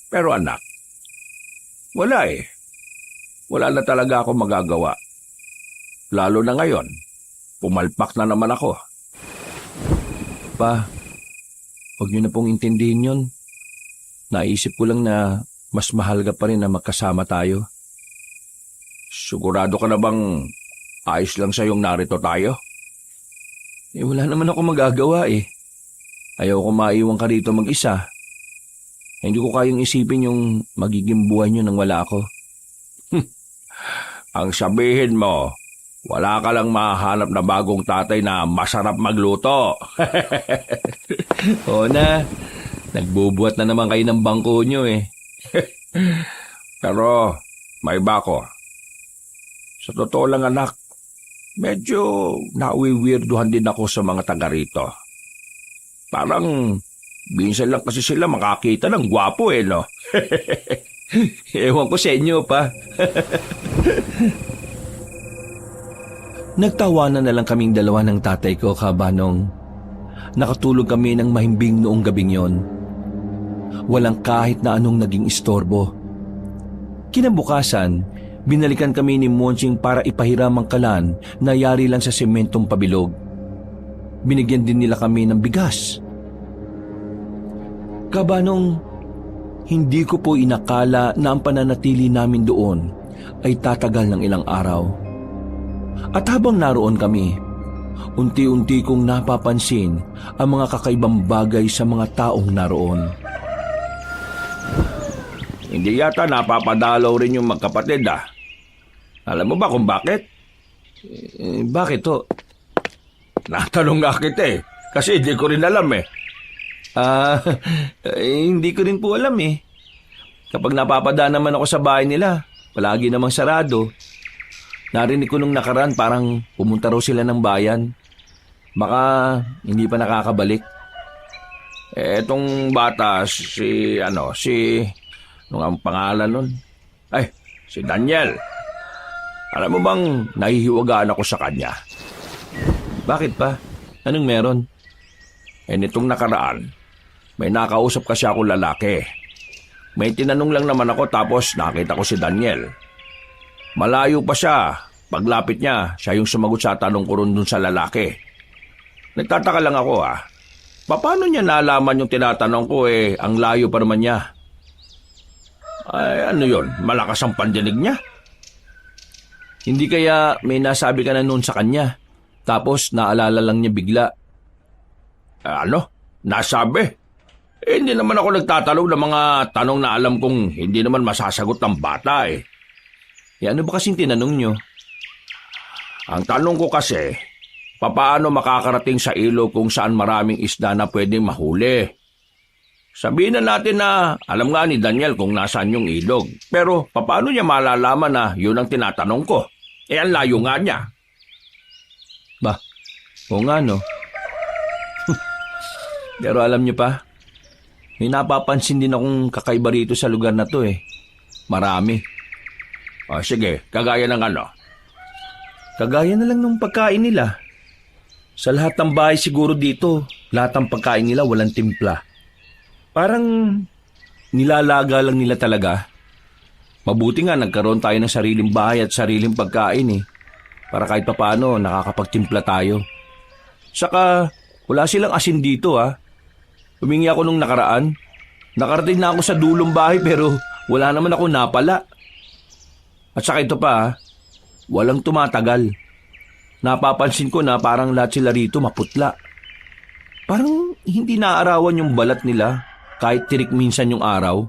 Pero anak, wala eh. Wala na talaga ako magagawa. Lalo na ngayon, pumalpak na naman ako. Pa, huwag niyo na pong intindihin yun. Naisip ko lang na mas mahal ka pa rin na magkasama tayo. Sigurado ka na bang ayos lang sa'yong narito tayo? Wala naman ako magagawa eh. Ayaw ko maiwan ka rito mag-isa. Hindi ko kayang isipin yung magiging buhay niyo nang wala ako. Ang sabihin mo, wala ka lang mahanap na bagong tatay na masarap magluto. Oo na, nagbubuhat na naman kayo ng bangko niyo eh. Pero may iba ko. Sa totoo lang anak, medyo nawiwirduhan din ako sa mga taga rito. Parang minsan lang kasi sila makakita ng gwapo eh, no? Ewan ko sa inyo pa. Nagtawanan na lang kaming dalawa ng tatay ko, kabanong. Nakatulog kami ng mahimbing noong gabing yon. Walang kahit na anong naging istorbo. Kinabukasan, binalikan kami ni Monching para ipahiram ang kalan na yari lang sa sementong pabilog. Binigyan din nila kami ng bigas. Kabanong, hindi ko po inakala na ang pananatili namin doon ay tatagal ng ilang araw. At habang naroon kami, unti-unti kong napapansin ang mga kakaibang bagay sa mga taong naroon. Hindi yata napapadalaw rin yung magkapatid ah. Alam mo ba kung bakit? Bakit to? Natanong nga kita eh. Kasi hindi ko rin alam eh. Hindi ko rin po alam eh. Kapag napapadaan naman ako sa bahay nila, palagi namang sarado. Narinig ko nung nakaraan parang pumunta raw sila ng bayan. Baka hindi pa nakakabalik. Etong bata, ano ang pangalan nun? Ay, si Daniel. Alam mo bang nahihiwagaan ako sa kanya? Bakit pa? Anong meron? Nitong nakaraan, may nakausap kasi ako lalaki. May tinanong lang naman ako tapos nakita ko si Daniel. Malayo pa siya. Paglapit niya, siya yung sumagot sa tanong ko ron dun sa lalaki. Nagtataka lang ako paano niya nalaman yung tinatanong ko ang layo pa naman niya? Ay, ano yun? Malakas ang pandinig niya? Hindi kaya may nasabi ka na noon sa kanya, tapos naalala lang niya bigla. Ano? Nasabi? Hindi naman ako nagtatanong ng mga tanong na alam kong hindi naman masasagot ng bata eh. Ano ba kasing tinanong niyo? Ang tanong ko kasi, papaano makakarating sa ilog kung saan maraming isda na pwedeng mahuli? Sabihin na natin na alam nga ni Daniel kung nasaan yung ilog. Pero papaano niya malalaman na yun ang tinatanong ko? Ang layo nga niya. Oo nga no. Pero alam niyo pa, may napapansin din akong kakaiba rito sa lugar na to eh. Marami. Sige, kagaya ng ano? Kagaya na lang ng pagkain nila. Sa lahat ng bahay siguro dito, lahat ng pagkain nila walang timpla. Parang nilalaga lang nila talaga. Mabuti nga nagkaroon tayo ng sariling bahay at sariling pagkain eh. Para kahit papaano nakakapagtimpla tayo. Saka wala silang asin dito. Humingi ako nung nakaraan. Nakarating na ako sa dulong bahay pero wala naman ako napala. At saka ito pa, walang tumatagal. Napapansin ko na parang lahat sila rito maputla. Parang hindi naarawan yung balat nila kahit tirik minsan yung araw.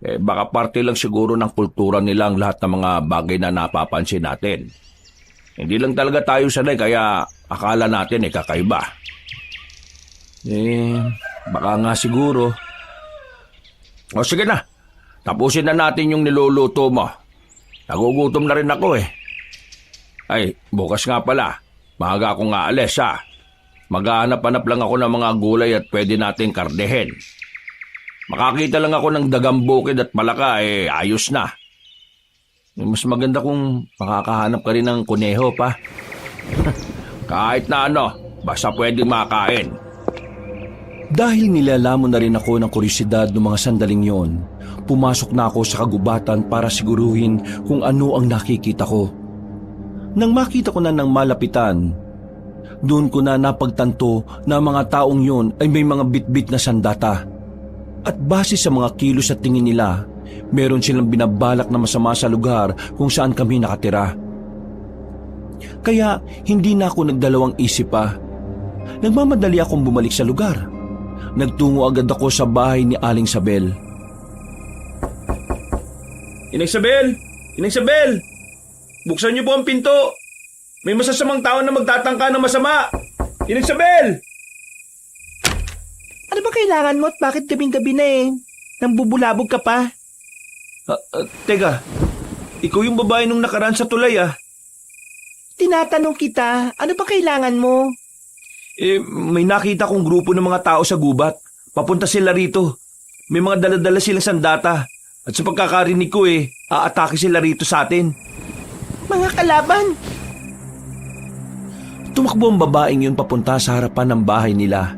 Baka parte lang siguro ng kultura nila ang lahat ng mga bagay na napapansin natin. Hindi lang talaga tayo sanay kaya akala natin kakaiba. Baka nga siguro. O sige na, tapusin na natin yung niluluto mo. Nagugutom na rin ako Ay, bukas nga pala. Maaga akong aalis Maghahanap-hanap lang ako ng mga gulay at pwede nating karnehin. Makakita lang ako ng dagang bukid at palaka ayos na. Mas maganda kung makakahanap ka rin ng kuneho pa. Kahit na basta pwedeng makain. Dahil nilalamon na rin ako ng kurisidad ng mga sandaling yon, pumasok na ako sa kagubatan para siguruhin kung ano ang nakikita ko. Nang makita ko na ng malapitan, doon ko na napagtanto na mga taong yon ay may mga bitbit na sandata. At base sa mga kilos at tingin nila, meron silang binabalak na masama sa lugar kung saan kami nakatira. Kaya hindi na ako nagdalawang isip pa. Nagmamadali akong bumalik sa lugar. Nagtungo agad ako sa bahay ni Aling Sabel. Inang Sabel! Inang Sabel! Buksan niyo po ang pinto! May masasamang tao na magtatangka ng masama! Inang Sabel! Ano ba kailangan mo at bakit gabing-gabi na nang bubulabog ka pa? Teka, ikaw yung babae nung nakaraan sa tulay Tinatanong kita, ano ba kailangan mo? May nakita kong grupo ng mga tao sa gubat. Papunta sila rito. May mga dala-dala silang sandata. At sa pagkakarinig ko aatake sila rito sa atin. Mga kalaban! Tumakbo ang babaeng yun papunta sa harapan ng bahay nila.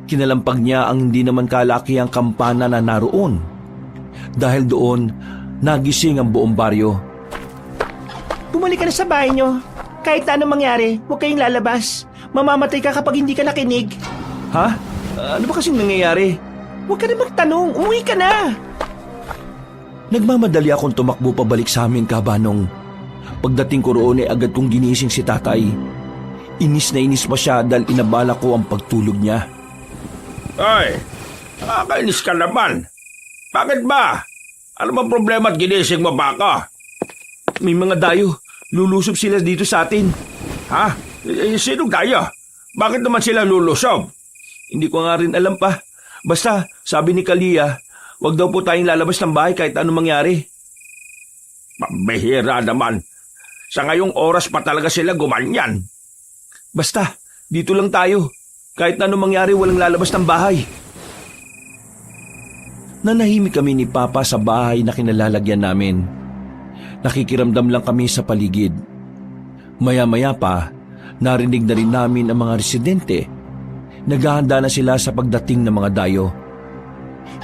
Kinalampag niya ang hindi naman kalakihang kampana na naroon. Dahil doon, nagising ang buong baryo. Bumalik ka na sa bahay nyo. Kahit anong mangyari, huwag kayong lalabas. Mamamatay ka kapag hindi ka nakinig. Ha? Ano ba kasing nangyayari? Huwag ka na magtanong, umuwi ka na. Nagmamadali akong tumakbo pabalik sa amin, Kabanong. Pagdating ko roon agad kong ginising si tatay. Inis na inis pa siya dahil inabala ko ang pagtulog niya. Ay, nakakainis ka naman. Bakit ba? Ano ba problema at ginising mo ba ako? May mga dayo. Lulusob sila dito sa atin. Ha? Sino tayo? Bakit naman sila lulusob? Hindi ko nga rin alam pa. Basta, sabi ni Kalia, wag daw po tayong lalabas ng bahay kahit anong mangyari. Pambihira naman. Sa ngayong oras pa talaga sila gumanyan. Basta, dito lang tayo. Kahit anong mangyari, walang lalabas ng bahay. Nanahimik kami ni Papa sa bahay na kinalalagyan namin. Nakikiramdam lang kami sa paligid. Maya-maya pa, narinig na rin namin ang mga residente. Naghahanda na sila sa pagdating ng mga dayo.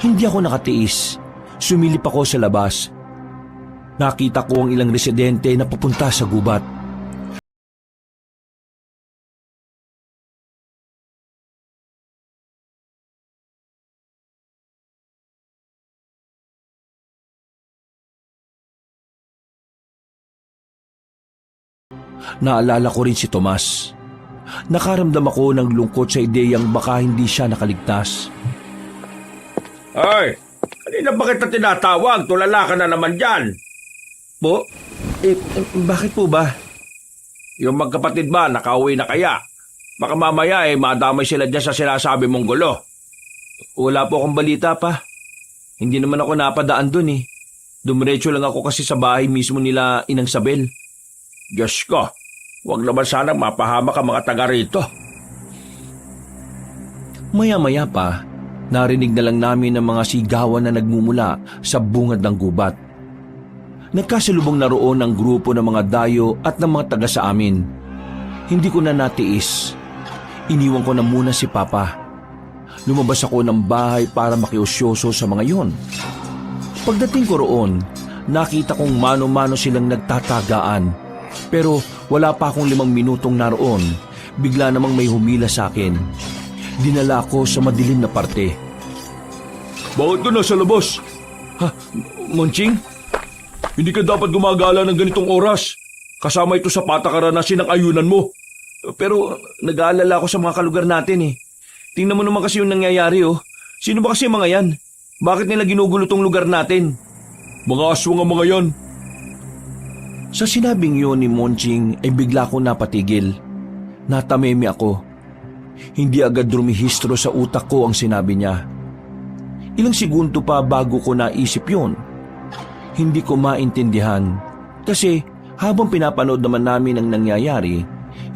Hindi ako nakatiis. Sumilip ako sa labas. Nakita ko ang ilang residente na papunta sa gubat. Naalala ko rin si Tomas. Nakaramdam ako ng lungkot sa ideyang baka hindi siya nakaligtas. Ay, kanina ba kita tinatawag? Tulala ka na naman dyan. Po? Bakit po ba? Yung magkapatid ba, nakauwi na kaya? Baka mamaya madamay sila dyan sa sinasabi mong gulo. Wala po akong balita pa. Hindi naman ako napadaan dun Dumiretso lang ako kasi sa bahay mismo nila Inang Sabel. Diyos ko, huwag naman sana mapahamak ang mga taga rito. Maya-maya pa, narinig na lang namin ang mga sigawan na nagmumula sa bungad ng gubat. Nagkasalubong na roon ang grupo ng mga dayo at ng mga taga sa amin. Hindi ko na natiis. Iniwan ko na muna si Papa. Lumabas ako ng bahay para makiusyoso sa mga yon. Pagdating ko roon, nakita kong mano-mano silang nagtatagaan. Pero wala pa akong 5 minutong naroon, bigla namang may humila sa akin. Dinala ako sa madilim na parte. Bakit ka nasa labas? Ha? Monching? Hindi ka dapat gumagala ng ganitong oras. Kasama ito sa patakaran na sinang-ayunan mo. Pero nag-aalala ako sa mga kalugar natin eh. Tingnan mo naman kasi yung nangyayari oh. Sino ba kasi yung mga yan? Bakit nila ginugulo tong lugar natin? Mga aswang ang mga yan. Sa sinabing yun ni Monching ay bigla ko napatigil. Natameme ako. Hindi agad rumihistro sa utak ko ang sinabi niya. Ilang segundo pa bago ko naisip yun. Hindi ko maintindihan. Kasi habang pinapanood naman namin ang nangyayari,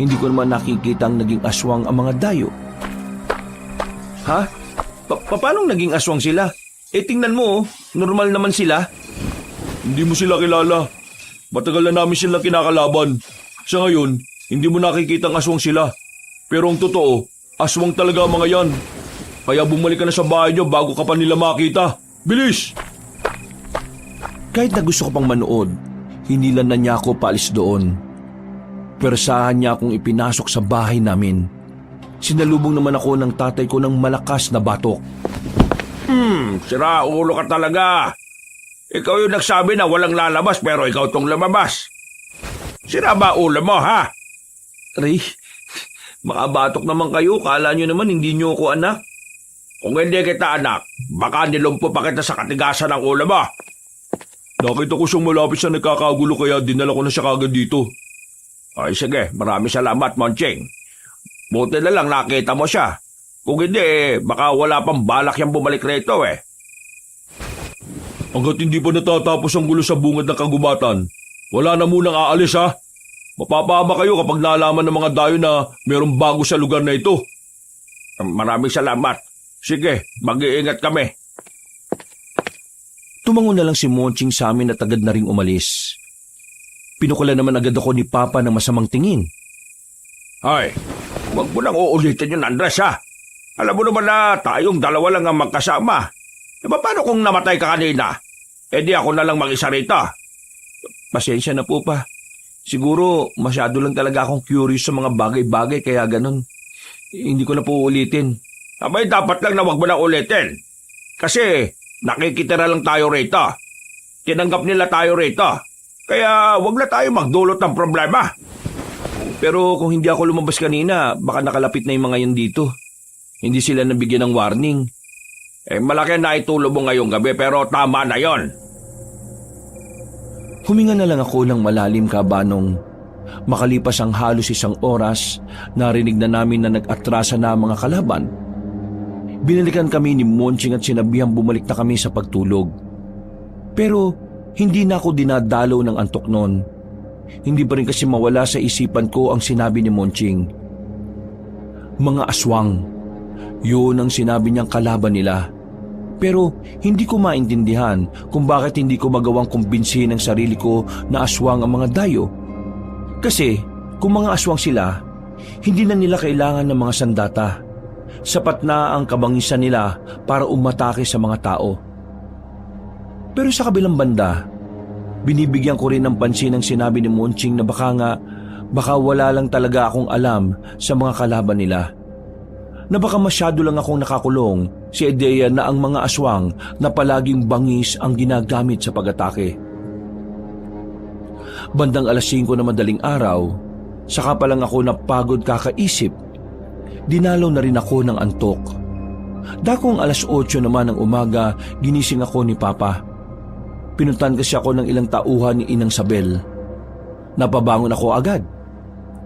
hindi ko naman nakikitang naging aswang ang mga dayo. Ha? Paano naging aswang sila? Eh tingnan mo, normal naman sila. Hindi mo sila kilala. Matagal na namin sila kinakalaban. Sa ngayon, hindi mo nakikitang aswang sila. Pero ang totoo, aswang talaga ang mga yan. Kaya bumalik ka na sa bahay niyo bago ka pa nila makita. Bilis! Kahit na gusto ko pang manood, hinilan na niya ako paalis doon. Persahan niya akong ipinasok sa bahay namin. Sinalubong naman ako ng tatay ko ng malakas na batok. Sira ulo ka talaga. Ikaw yung nagsabi na walang lalabas pero ikaw tong lumabas. Sira ba ulo mo, ha? Ray, makabatok naman kayo. Kala nyo naman hindi nyo ako anak. Kung hindi kita anak, baka nilumpo pa kita sa katigasan ng ulo mo. Nakita ko siyang malapit sa nagkakagulo kaya dinala ko na siya kagad dito. Ay sige, maraming salamat, Monching. Buti na lang nakita mo siya. Kung hindi, baka wala pang balak yung bumalik rito eh. Hanggat hindi pa natatapos ang gulo sa bungad ng kagubatan, wala na munang aalis ha. Mapapahama kayo kapag nalaman ng mga dayo na mayroong bago sa lugar na ito. Maraming salamat. Sige, mag-iingat kami. Tumango na lang si Monching sa amin at agad na ring umalis. Pinukula naman agad ako ni Papa ng masamang tingin. Ay, wag mo nang uulitin yun, Andres, ha? Alam mo naman na tayong dalawa lang ang magkasama. E paano kung namatay ka kanina? E di ako na lang mag-isa rito. Pasensya na po pa. Siguro masyado lang talaga akong curious sa mga bagay-bagay kaya ganun. Hindi ko na po ulitin. Abay, dapat lang na wag mo nang ulitin. Kasi nakikitira lang tayo rito. Tinanggap nila tayo rito. Kaya wag na tayo magdulot ng problema. Pero kung hindi ako lumabas kanina, baka nakalapit na yung mga yan dito. Hindi sila nabigyan ng warning. Eh, malaki na itulog mo ngayong gabi pero tama na yon. Huminga na lang ako ng malalim kabanong. Makalipas ang halos isang oras, narinig na namin na nag-atrasa na ang mga kalaban. Binalikan kami ni Monching at sinabihang bumalik na kami sa pagtulog. Pero hindi na ako dinadalaw ng antok noon. Hindi pa rin kasi mawala sa isipan ko ang sinabi ni Monching. Mga aswang. Yun ang sinabi niyang kalaban nila. Pero hindi ko maintindihan kung bakit hindi ko magawang kumbinsihin ang sarili ko na aswang ang mga dayo. Kasi kung mga aswang sila, hindi na nila kailangan ng mga sandata. Sapat na ang kabangisan nila para umatake sa mga tao. Pero sa kabilang banda, binibigyan ko rin ng pansin ang sinabi ni Monching na baka wala lang talaga akong alam sa mga kalaban nila. Na baka masyado lang akong nakakulong sa ideya na ang mga aswang na palaging bangis ang ginagamit sa pag-atake. Bandang 5:00 na madaling araw, saka pa lang ako napagod kakaisip. Dinalaw na rin ako ng antok. Dakong 8:00 naman ng umaga, ginising ako ni Papa. Pinuntan kasi ako ng ilang tauhan ni Inang Sabel. Napabangon ako agad.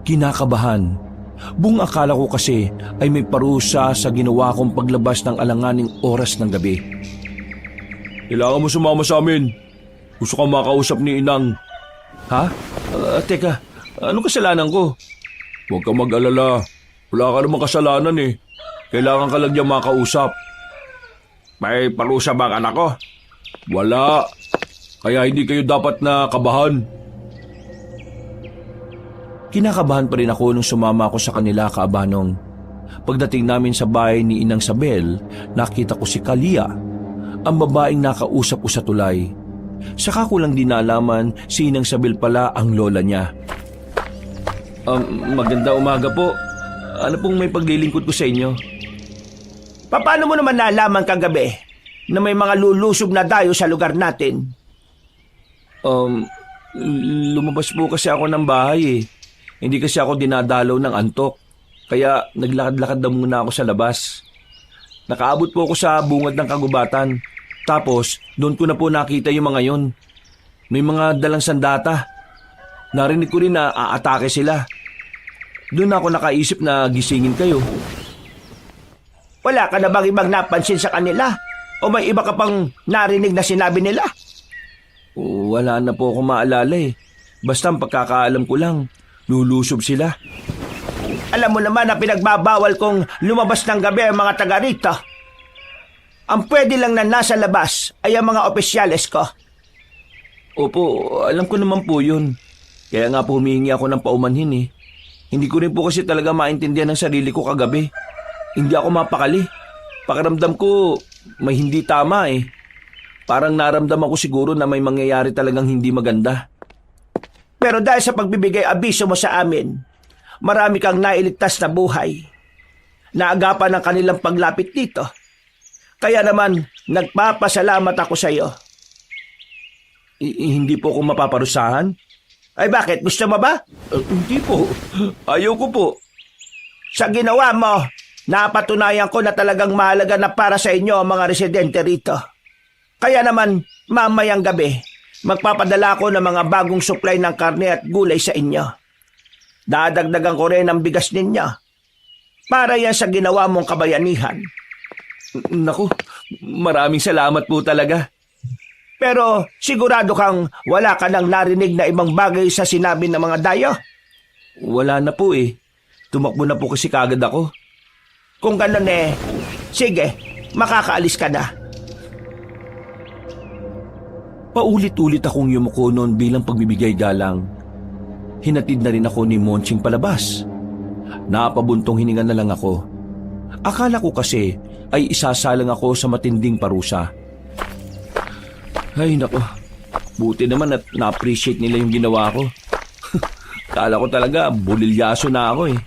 Kinakabahan. Buong akala ko kasi ay may parusa sa ginawa kong paglabas ng alanganing oras ng gabi. Kailangan mo sumama sa amin. Gusto kang makausap ni Inang. Ha? Teka, anong kasalanan ko? Huwag kang mag-alala. Wala ka namang kasalanan eh. Kailangan ka lang niya makausap. May parusa bang anak ko? Wala. Kaya hindi kayo dapat na kabahan. Kinakabahan pa rin ako nung sumama ako sa kanila, kaabanong. Pagdating namin sa bahay ni Inang Sabel, nakita ko si Kalia, ang babaeng nakausap ko sa tulay. Saka ko lang dinalaman si Inang Sabel pala ang lola niya. Maganda umaga po. Ano pong may paglilingkod ko sa inyo? Paano mo naman nalaman kagabi na may mga lulusob na dayo sa lugar natin? Lumabas po kasi ako ng bahay eh. Hindi kasi ako dinadalaw ng antok. Kaya naglakad-lakad na muna ako sa labas. Nakaabot po ako sa bungad ng kagubatan. Tapos, doon ko na po nakita yung mga yon. May mga dalang sandata. Narinig ko rin na aatake sila. Doon ako nakaisip na gisingin kayo. Wala ka na bang ibang napansin sa kanila? O may iba ka pang narinig na sinabi nila? Wala na po ako maalala eh. Basta ang pagkakaalam ko lang, lulusob sila. Alam mo naman na pinagbabawal kong lumabas ng gabi ang mga taga rito. Ang pwede lang na nasa labas ay ang mga opisyales ko. Opo, alam ko naman po yun. Kaya nga po humihingi ako ng paumanhin eh. Hindi ko rin po kasi talaga maintindihan ang sarili ko kagabi. Hindi ako mapakali. Pakiramdam ko may hindi tama eh. Parang naramdaman ko siguro na may mangyayari talagang hindi maganda. Pero dahil sa pagbibigay abiso mo sa amin, marami kang nailigtas na buhay. Naagapan ng kanilang paglapit dito. Kaya naman, nagpapasalamat ako sa iyo. Hindi po ako mapaparusahan? Ay bakit? Gusto mo ba? Hindi po. Ayaw ko po. Sa ginawa mo, napatunayan ko na talagang mahalaga na para sa inyo ang mga residente rito. Kaya naman, mamayang gabi, magpapadala ko ng mga bagong supply ng karne at gulay sa inyo. Dadagdagan ko rin ang bigas ninyo. Para yan sa ginawa mong kabayanihan. Naku, maraming salamat po talaga. Pero sigurado kang wala ka nang narinig na ibang bagay sa sinabi ng mga dayo? Wala na po eh. Tumakbo na po kasi kagad ako. Kung ganun eh, sige, makakaalis ka na. Paulit-ulit akong yumuko noon bilang pagbibigay galang. Hinatid na rin ako ni Monching palabas. Napabuntong hininga na lang ako. Akala ko kasi ay isasalang ako sa matinding parusa. Ay nako, buti naman at na-appreciate nila yung ginawa ko. Kala ko talaga bulilyaso na ako eh.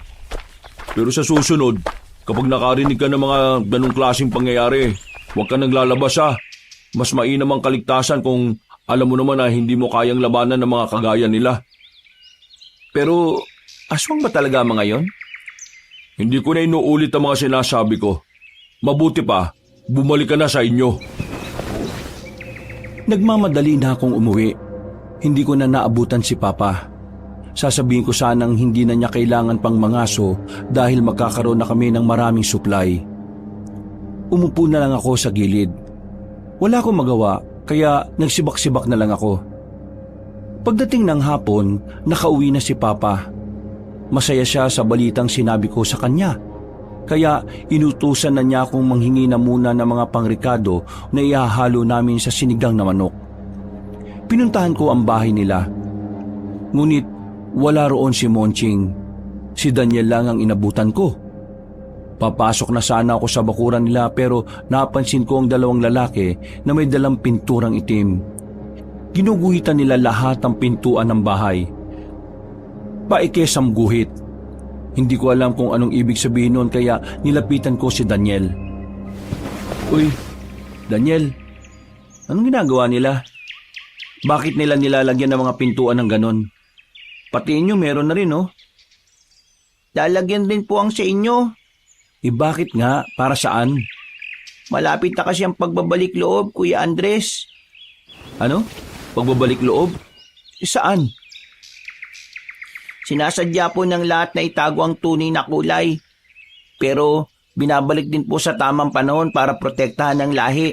Pero sa susunod, kapag nakarinig ka ng mga ganong klaseng pangyayari, huwag ka naglalabas ha. Mas mainam ang kaligtasan kung alam mo naman na hindi mo kayang labanan ng mga kagaya nila. Pero aswang ba talaga mga yon? Hindi ko na inuulit ang mga sinasabi ko. Mabuti pa, bumalik ka na sa inyo. Nagmamadali na akong umuwi. Hindi ko na naabutan si Papa. Sasabihin ko sanang hindi na niya kailangan pang mangaso dahil magkakaroon na kami ng maraming supply. Umupo na lang ako sa gilid. Wala akong magawa kaya nagsibak-sibak na lang ako. Pagdating ng hapon, nakauwi na si Papa. Masaya siya sa balitang sinabi ko sa kanya. Kaya inutusan na niya akong manghingi na muna ng mga pangrikado na ihahalo namin sa sinigang na manok. Pinuntahan ko ang bahay nila. Ngunit wala roon si Monching. Si Daniel lang ang inabutan ko. Papasok na sana ako sa bakuran nila pero napansin ko ang dalawang lalaki na may dalang pinturang itim. Ginuguhitan nila lahat ng pintuan ng bahay. Paikesam guhit. Hindi ko alam kung anong ibig sabihin noon kaya nilapitan ko si Daniel. Uy, Daniel, anong ginagawa nila? Bakit nila nilalagyan ng mga pintuan ng ganon? Pati inyo meron na rin, oh. Lalagyan din po ang sa inyo. Bakit nga? Para saan? Malapit na kasi ang pagbabalik loob, Kuya Andres. Ano? Pagbabalik loob? Saan? Sinasadya po ng lahat na itago ang tunay na kulay. Pero binabalik din po sa tamang panahon para protektahan ang lahi.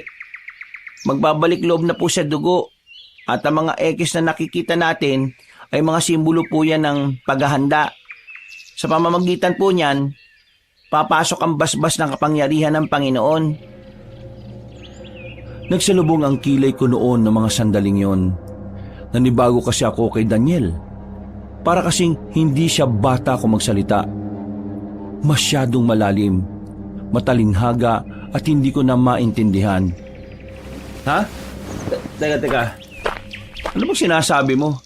Magbabalik loob na po sa dugo. At ang mga ekis na nakikita natin ay mga simbolo po yan ng paghahanda. Sa pamamagitan po niyan, papasok ang basbas ng kapangyarihan ng Panginoon. Nagsalubong ang kilay ko noon ng mga sandaling yon. Nanibago kasi ako kay Daniel. Para kasing hindi siya bata kung magsalita. Masyadong malalim, matalinghaga at hindi ko na maintindihan. Ha? Teka. Ano bang sinasabi mo?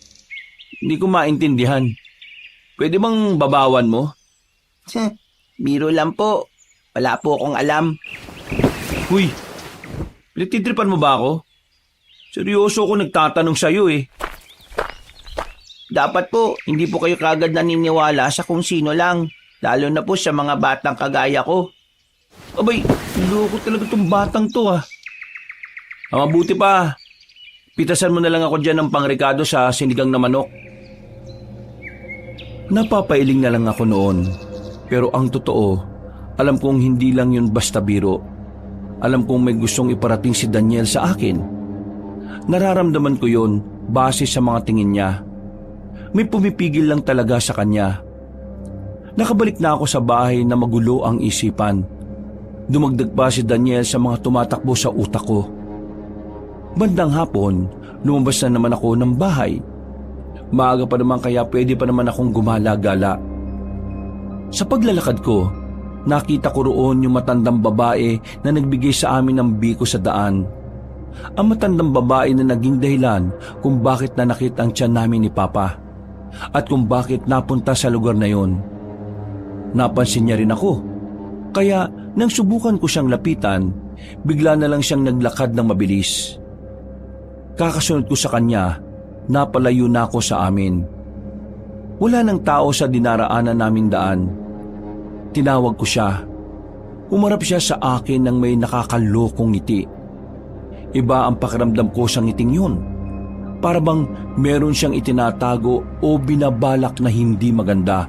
Hindi ko maintindihan. Pwede bang babawan mo? Biro lang po. Wala po akong alam. Huy, Pinagtitripan mo ba ako? Seryoso ako nagtatanong sa'yo eh. Dapat po, hindi po kayo kagad naniniwala sa kung sino lang. Lalo na po sa mga batang kagaya ko. Abay, loko talaga tong batang to ah. Mabuti pa. Pitasan mo na lang ako dyan ng pangrikado sa sinigang na manok. Napapailing na lang ako noon. Pero ang totoo, alam kong hindi lang yun basta biro. Alam kong may gustong iparating si Daniel sa akin. Nararamdaman ko yun base sa mga tingin niya. May pumipigil lang talaga sa kanya. Nakabalik na ako sa bahay na magulo ang isipan. Dumagdag pa si Daniel sa mga tumatakbo sa utak ko. Bandang hapon, lumabas na naman ako ng bahay. Maaga pa naman kaya pwede pa naman akong gumala-gala. Sa paglalakad ko, nakita ko roon yung matandang babae na nagbigay sa amin ng biko sa daan. Ang matandang babae na naging dahilan kung bakit nanakit ang tiyan namin ni Papa at kung bakit napunta sa lugar na yon. Napansin niya rin ako, kaya nang subukan ko siyang lapitan, bigla na lang siyang naglakad ng mabilis. Kakasunod ko sa kanya, napalayo na ako sa amin. Wala nang tao sa dinaraanan naming daan. Tinawag ko siya. Umarap siya sa akin ng may nakakalokong ngiti. Iba ang pakiramdam ko sa ngiting yun. Para bang meron siyang itinatago o binabalak na hindi maganda.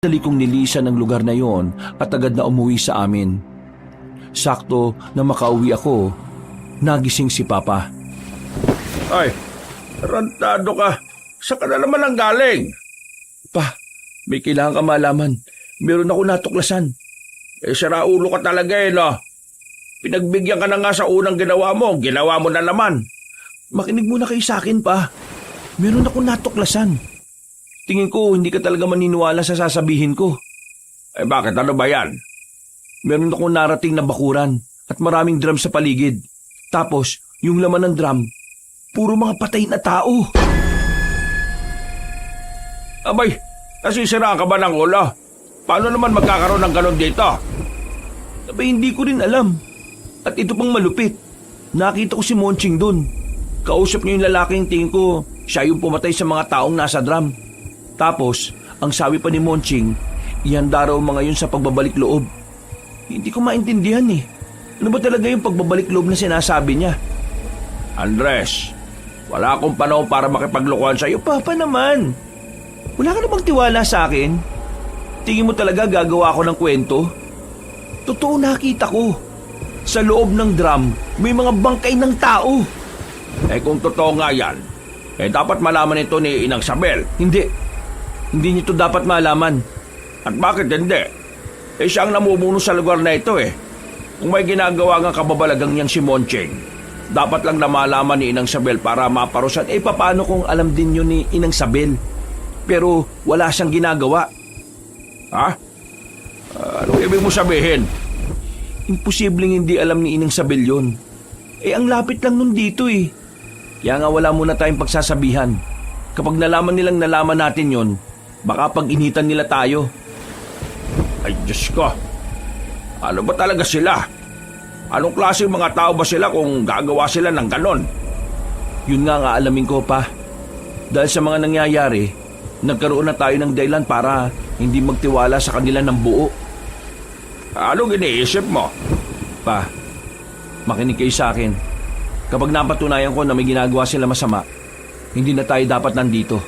Dali kong nilisan ang lugar na yon at agad na umuwi sa amin. Sakto na makauwi ako, nagising si Papa. Ay, tarantado ka. Saan ka na naman ang galing? Pa, may kailangan ka malaman. Meron ako natuklasan. Sira ulo ka talaga no? Pinagbigyan ka na nga sa unang ginawa mo na naman. Makinig muna kayo sa akin, Pa. Meron ako natuklasan. Tingin ko hindi ka talaga maniniwala sa sasabihin ko. Bakit? Ano ba yan? Meron akong narating na bakuran at maraming drum sa paligid. Tapos, yung laman ng drum, puro mga patay na tao. Abay, nasisiraan ka ba ng ulo? Paano naman magkakaroon ng ganon dito? Abay, hindi ko rin alam. At ito pang malupit. Nakita ko si Monching dun. Kausap niya yung lalaking tingin ko, siya yung pumatay sa mga taong nasa drum. Tapos, ang sabi pa ni Monching, ihanda raw mga yun sa pagbabalik loob. Hindi ko maintindihan eh. Ano ba talaga yung pagbabalik loob na sinasabi niya? Andres, wala akong panahon para makipaglokohan sa'yo. Papa naman. Wala ka namang tiwala sa akin? Tingin mo talaga gagawa ko ng kwento? Totoo nakita ko. Sa loob ng drum, may mga bangkay ng tao. Kung totoo nga yan, dapat malaman ito ni Inang Sabel. Hindi. Hindi niyo to dapat malaman. At bakit hindi? Siya ang namumuno sa lugar na ito Kung may ginagawa ng kababalagang niyang si Moncheng, dapat lang na malaman ni Inang Sabel para maparusan. Paano kung alam din yun ni Inang Sabel? Pero wala siyang ginagawa. Ha? Anong ibig mo sabihin? Imposibleng hindi alam ni Inang Sabel yun. Ang lapit lang nun dito Kaya nga wala muna tayong pagsasabihan. Kapag nalaman nilang nalaman natin yon, baka pag-initan nila tayo. Ay, Diyos ko. Ano ba talaga sila? Anong klaseng mga tao ba sila kung gagawa sila ng ganon? Yun nga aalamin ko, Pa. Dahil sa mga nangyayari, nagkaroon na tayo ng dahilan para hindi magtiwala sa kanila ng buo. Anong iniisip mo? Pa, makinig kayo sa akin. Kapag napatunayan ko na may ginagawa sila masama, hindi na tayo dapat nandito.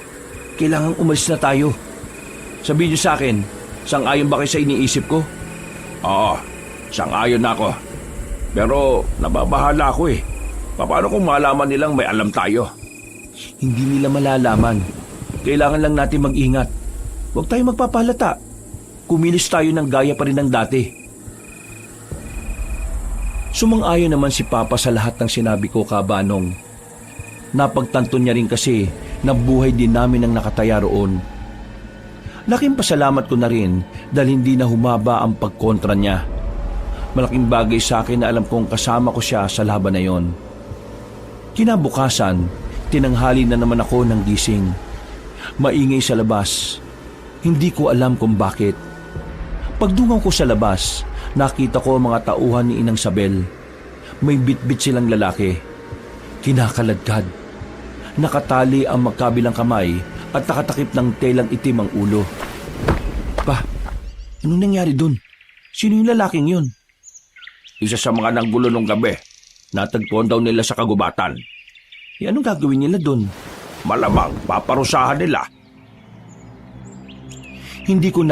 Kailangang umalis na tayo. Sabihin niyo sa akin, sang-ayon ba kayo sa iniisip ko? Oo, sang-ayon na ako. Pero nababahala ako Paano kung malaman nilang may alam tayo? Hindi nila malalaman. Kailangan lang natin mag-ingat. Huwag tayo magpapalata. Kumilos tayo ng gaya pa rin ng dati. Sumang-ayon naman si Papa sa lahat ng sinabi ko, Kabanong. Napagtanto niya rin kasi na buhay din namin ang nakataya roon. Laking pasalamat ko na rin dahil hindi na humaba ang pagkontra niya. Malaking bagay sa akin na alam kong kasama ko siya sa laban na yon. Kinabukasan, tinanghali na naman ako ng gising. Maingay sa labas. Hindi ko alam kung bakit. Pagdungaw ko sa labas, nakita ko ang mga tauhan ni Inang Sabel. May bitbit silang lalaki. Kinakaladkad. Nakatali ang magkabilang kamay at nakatakip ng telang itim ang ulo. Pa, anong nangyari dun? Sino yung lalaking yun? Isa sa mga nanggulo nung gabi. Natagpuan daw nila sa kagubatan. Anong gagawin nila dun? Malamang paparusahan nila. Hindi ko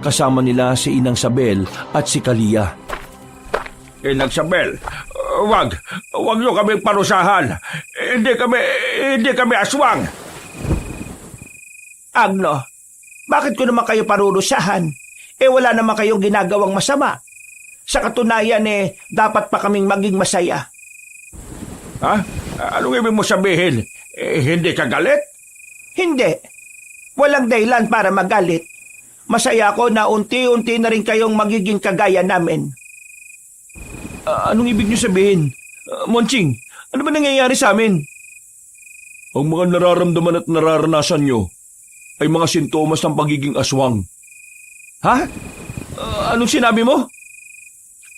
Kasama nila si Inang Sabel at si Kalia. Inang Sabel, wag niyo kaming parusahan. Hindi kami aswang. Agno, bakit ko naman kayo parurusahan? Wala naman kayong ginagawang masama. Sa katunayan dapat pa kaming maging masaya. Ha? Anong ibig mo sabihin? Hindi ka galit? Hindi. Walang dahilan para magalit. Masaya ako na unti-unti na rin kayong magiging kagaya namin. Anong ibig niyo sabihin? Monching, ano ba nangyayari sa amin? Ang mga nararamdaman at nararanasan niyo ay mga sintomas ng pagiging aswang. Ha? Anong sinabi mo?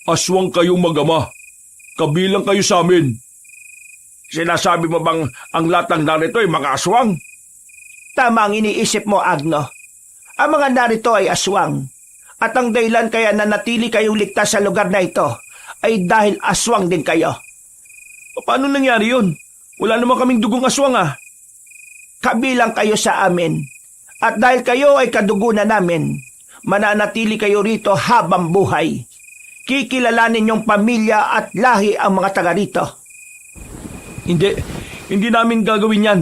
Aswang kayong mag-ama. Kabilang kayo sa amin. Sinasabi mo bang ang lahat ng narito ay mga aswang? Tama ang iniisip mo, Agno. Ang mga narito ay aswang. At ang dahilan kaya nanatili kayong ligtas sa lugar na ito ay dahil aswang din kayo. Paano nangyari yun? Wala naman kaming dugong aswang Kabilang kayo sa amin. At dahil kayo ay kadugunan namin, mananatili kayo rito habang buhay. Kikilalanin yung pamilya at lahi ang mga taga rito. Hindi namin gagawin yan.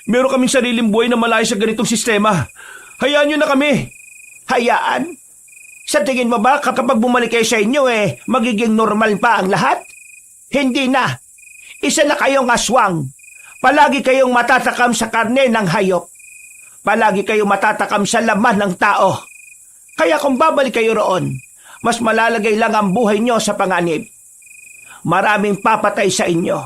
Meron kaming sariling buhay na malayo sa ganitong sistema. Hayaan nyo na kami. Hayaan? Sa tingin mo ba kapag bumalik kayo sa inyo magiging normal pa ang lahat? Hindi na. Isa na kayong aswang. Palagi kayong matatakam sa karne ng hayop. Palagi kayong matatakam sa laman ng tao. Kaya kung babalik kayo roon, mas malalagay lang ang buhay nyo sa panganib. Maraming papatay sa inyo.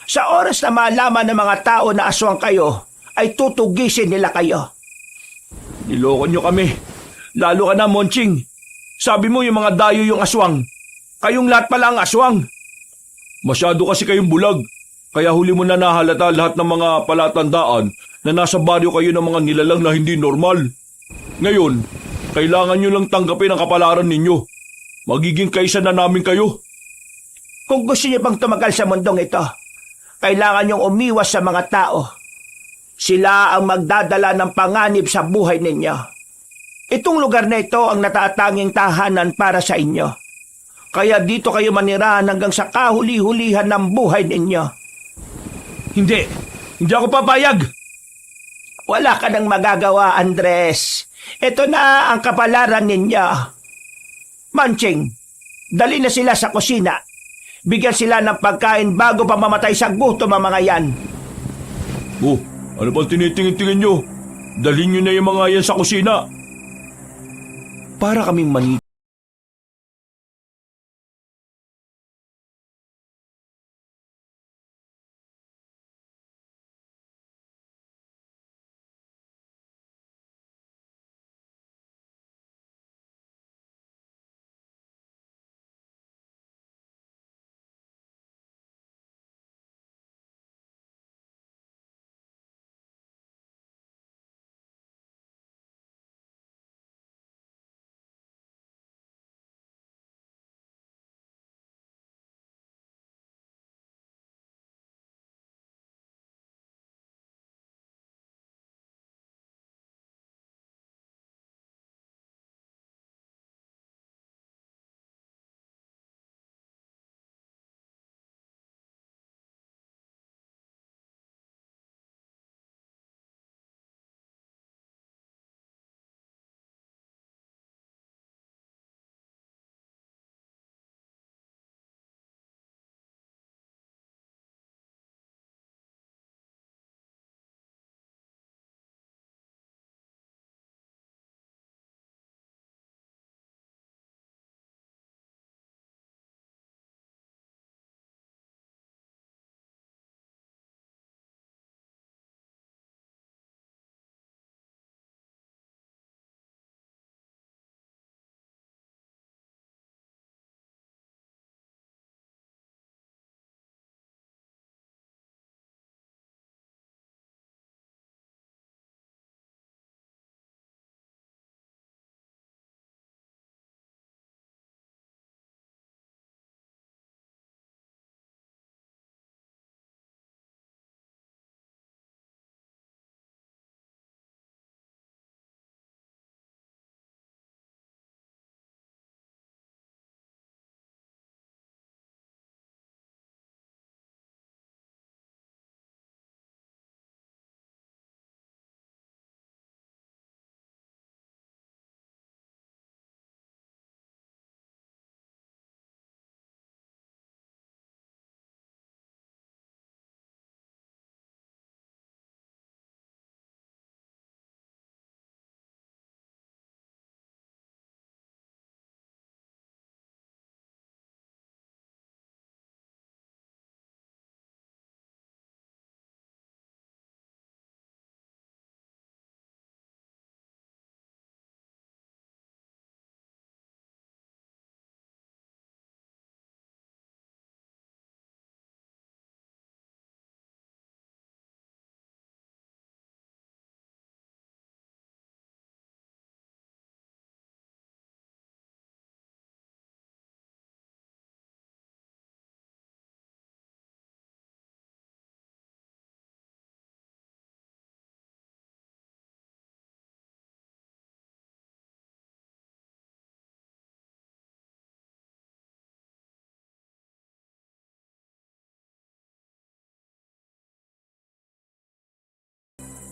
Sa oras na malaman ng mga tao na aswang kayo, ay tutugisin nila kayo. Niloko nyo kami. Lalo ka na, Monching. Sabi mo yung mga dayo yung aswang. Kayong lahat pala ang aswang. Masyado kasi kayong bulag. Kaya huli mo na nahalata lahat ng mga palatandaan na nasa baryo kayo ng mga nilalang na hindi normal. Ngayon, kailangan nyo lang tanggapin ang kapalaran ninyo. Magiging kaisa na namin kayo. Kung gusto niyo pang tumagal sa mundong ito, kailangan niyong umiwas sa mga tao. Sila ang magdadala ng panganib sa buhay ninyo. Itong lugar na ito ang natatanging tahanan para sa inyo. Kaya dito kayo manirahan hanggang sa kahuli-hulihan ng buhay ninyo. Hindi ako papayag. Wala ka nang magagawa, Andres. Ito na ang kapalaran ninyo. Manching, dali na sila sa kusina. Bigyan sila ng pagkain bago pa mamatay sa gutom ang mga yan. Ano bang tinitingin-tingin nyo? Dalhin nyo na yung mga yan sa kusina. Para kaming mani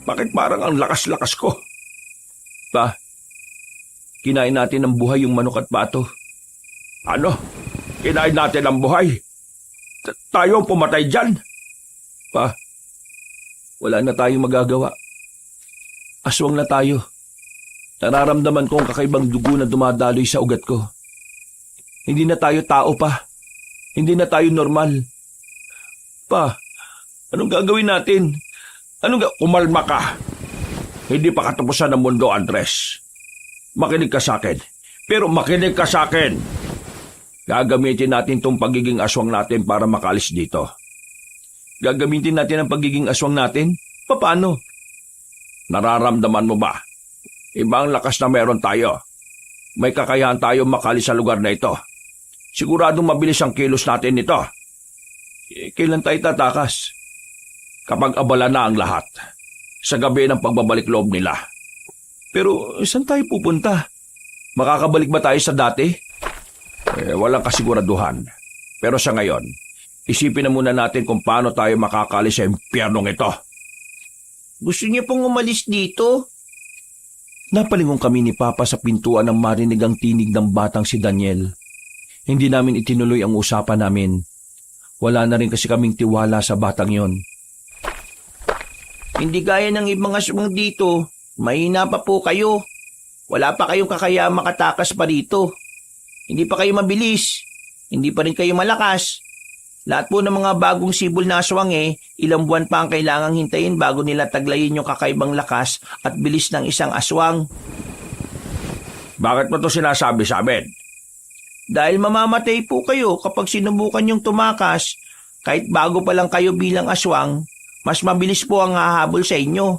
Bakit parang ang lakas-lakas ko? Pa, kinain natin ng buhay yung manok at pato. Ano? Kinain natin ang buhay? Tayo ang pumatay dyan? Pa, wala na tayong magagawa. Aswang na tayo. Nararamdaman ko ang kakaibang dugo na dumadaloy sa ugat ko. Hindi na tayo tao pa. Hindi na tayo normal. Pa, anong gagawin natin? Kumalma ka. Hindi pa katapusan ng mundo, Andres. Makinig ka sa akin. Pero makinig ka sa akin. Gagamitin natin tong pagiging aswang natin para makalis dito. Gagamitin natin ang pagiging aswang natin? Paano? Nararamdaman mo ba? Ibang lakas na meron tayo. May kakayahan tayo makalis sa lugar na ito. Siguradong mabilis ang kilos natin nito. Kailan tayo tatakas? Kapag abala na ang lahat. Sa gabi ng pagbabalik loob nila. Pero saan tayo pupunta? Makakabalik ba tayo sa dati? Walang kasiguraduhan. Pero sa ngayon, isipin na muna natin kung paano tayo makakalis sa impyernong ito. Gusto niyo pong umalis dito? Napalingon kami ni Papa sa pintuan nang marinig ang tinig ng batang si Daniel. Hindi namin itinuloy ang usapan namin. Wala na rin kasi kaming tiwala sa batang yon. Hindi gaya ng ibang aswang dito. Mahina pa po kayo. Wala pa kayong kakaya makatakas pa rito. Hindi pa kayo mabilis. Hindi pa rin kayo malakas. Lahat po ng mga bagong sibol na aswang ilang buwan pa ang kailangang hintayin bago nila taglayin yung kakaibang lakas at bilis ng isang aswang. Bakit mo to sinasabi sa amin? Dahil mamamatay po kayo kapag sinubukan yung tumakas. Kahit bago pa lang kayo bilang aswang, mas mabilis po ang hahabol sa inyo.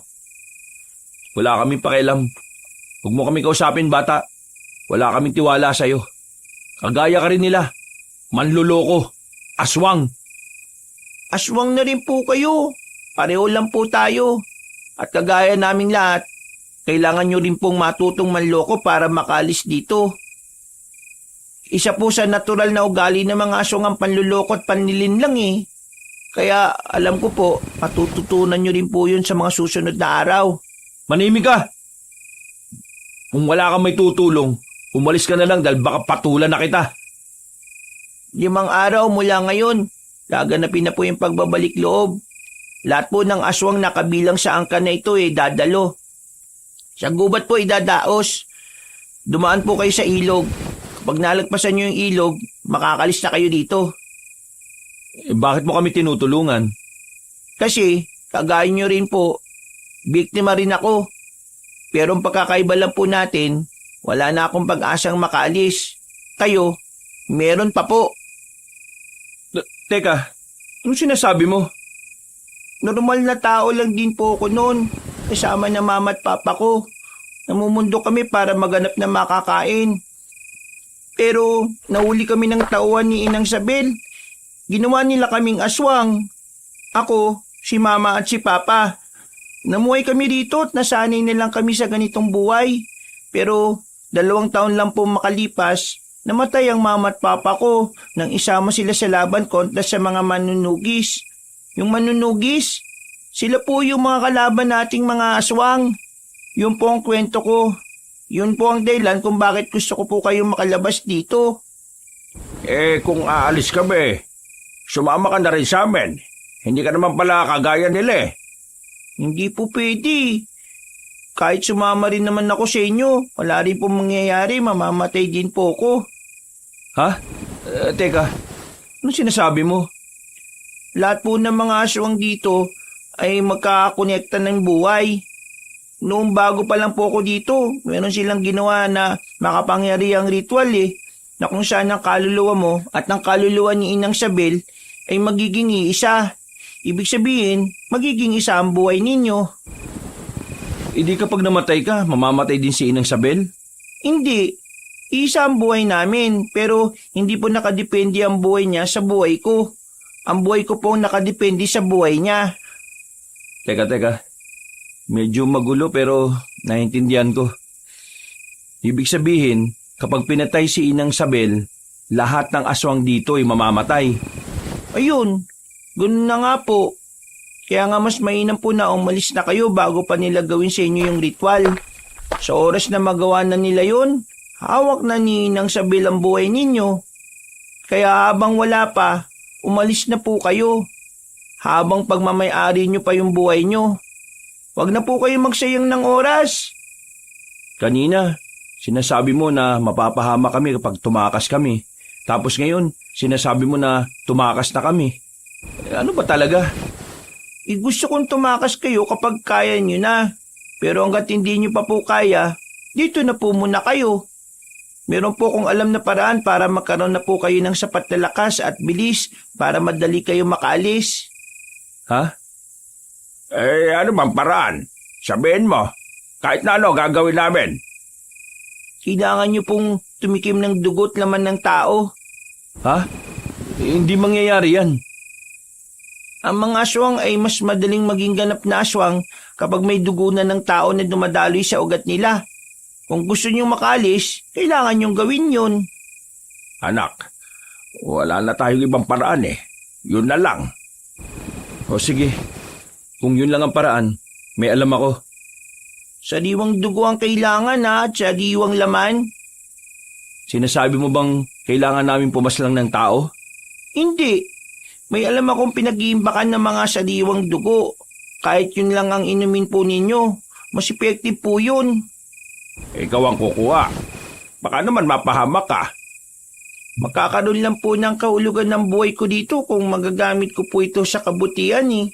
Wala kaming pakialam. Huwag mo kami kausapin, bata. Wala kaming tiwala sa'yo. Kagaya ka rin nila. Manluloko. Aswang. Aswang na rin po kayo. Pareho lang po tayo. At kagaya naming lahat, kailangan nyo rin pong matutong manloko para makalis dito. Isa po sa natural na ugali ng mga aswang ang panluloko at panlilinlang Kaya alam ko po, matututunan nyo rin po yun sa mga susunod na araw. Manimik ka! Kung wala kang may tutulong, umalis ka na lang dahil baka patulan na kita. 5 araw mula ngayon, gaganapin na po yung pagbabalik loob. Lahat po ng aswang na kabilang sa angka na ito dadalo. Sa gubat po idadaos. Dumaan po kayo sa ilog. Kapag nalagpasan nyo yung ilog, makakalis na kayo dito. Bakit mo kami tinutulungan? Kasi, kagaya nyo rin po, biktima rin ako. Pero ang pagkakaiba lang po natin, wala na akong pag-asang makaalis. Kayo, meron pa po. Teka, anong sinasabi mo? Normal na tao lang din po ako noon. Kasama ng mama at papa ko. Namumundo kami para maganap na makakain. Pero nahuli kami ng tauhan ni Inang Sabel. Ginawa nila kaming aswang. Ako, si mama at si papa. Namuhay kami dito at nasanay na lang kami sa ganitong buhay. Pero 2 taon lang po makalipas, namatay ang mama at papa ko nang isama sila sa laban kontra sa mga manunugis. Yung manunugis, sila po yung mga kalaban nating mga aswang. Yun po ang kwento ko. Yun po ang dahilan kung bakit gusto ko po kayong makalabas dito. Kung aalis kami, sumama ka na rin sa amin. Hindi ka naman pala kagaya nila Hindi po pwede. Kahit sumama rin naman ako sa inyo, wala rin po mangyayari, mamamatay din po ako. Ha? Teka, anong sinasabi mo? Lahat po ng mga aswang dito ay magkakakonekta ng buhay. Noong bago pa lang po ako dito, meron silang ginawa na makapangyarihang ritual na kung saan ang kaluluwa mo at ang kaluluwa ni Inang Sabel ay magiging iisa. Ibig sabihin, magiging isa ang buhay ninyo. Hindi kapag namatay ka, mamamatay din si Inang Sabel? Hindi. Isa ang buhay namin, pero hindi po nakadepende ang buhay niya sa buhay ko. Ang buhay ko po nakadepende sa buhay niya. Teka. Medyo magulo pero naiintindihan ko. Ibig sabihin, kapag pinatay si Inang Sabel, lahat ng aswang dito ay mamamatay. Ayun, ganun na nga po. Kaya nga mas mainam po na umalis na kayo bago pa nila gawin sa inyo yung ritual. Sa oras na magawa na nila yun, hawak na ninang sa bilang buhay ninyo. Kaya habang wala pa, umalis na po kayo. Habang pagmamayari nyo pa yung buhay nyo. Huwag na po kayo magsayang ng oras. Kanina, sinasabi mo na mapapahama kami kapag tumakas kami. Tapos ngayon, sinasabi mo na tumakas na kami. Ano ba talaga? Gusto kong tumakas kayo kapag kaya nyo na. Pero hanggat hindi nyo pa po kaya, dito na po muna kayo. Meron po kong alam na paraan para magkaroon na po kayo ng sapat na lakas at bilis para madali kayo makaalis. Ha? Ano bang paraan? Sabihin mo. Kahit na ano gagawin namin. Kailangan nyo pong tumikim ng dugo't laman ng tao. Ha? Hindi mangyayari yan. Ang mga aswang ay mas madaling maging ganap na aswang kapag may dugo na ng tao na dumadaloy sa ugat nila. Kung gusto nyo makalis, kailangan nyong gawin yun. Anak, wala na tayong ibang paraan eh. Yun na lang. O sige, kung yun lang ang paraan, may alam ako. Sariwang dugo ang kailangan at sariwang laman. Sinasabi mo bang kailangan namin pumaslang ng tao? Hindi. May alam akong pinag-iimbakan ng mga sariwang dugo. Kahit yun lang ang inumin po ninyo, mas effective po yun. Ikaw ang kukuha. Baka naman mapahamak ka. Magkakaroon lang po ng kahulugan ng buhay ko dito kung magagamit ko po ito sa kabutihan eh.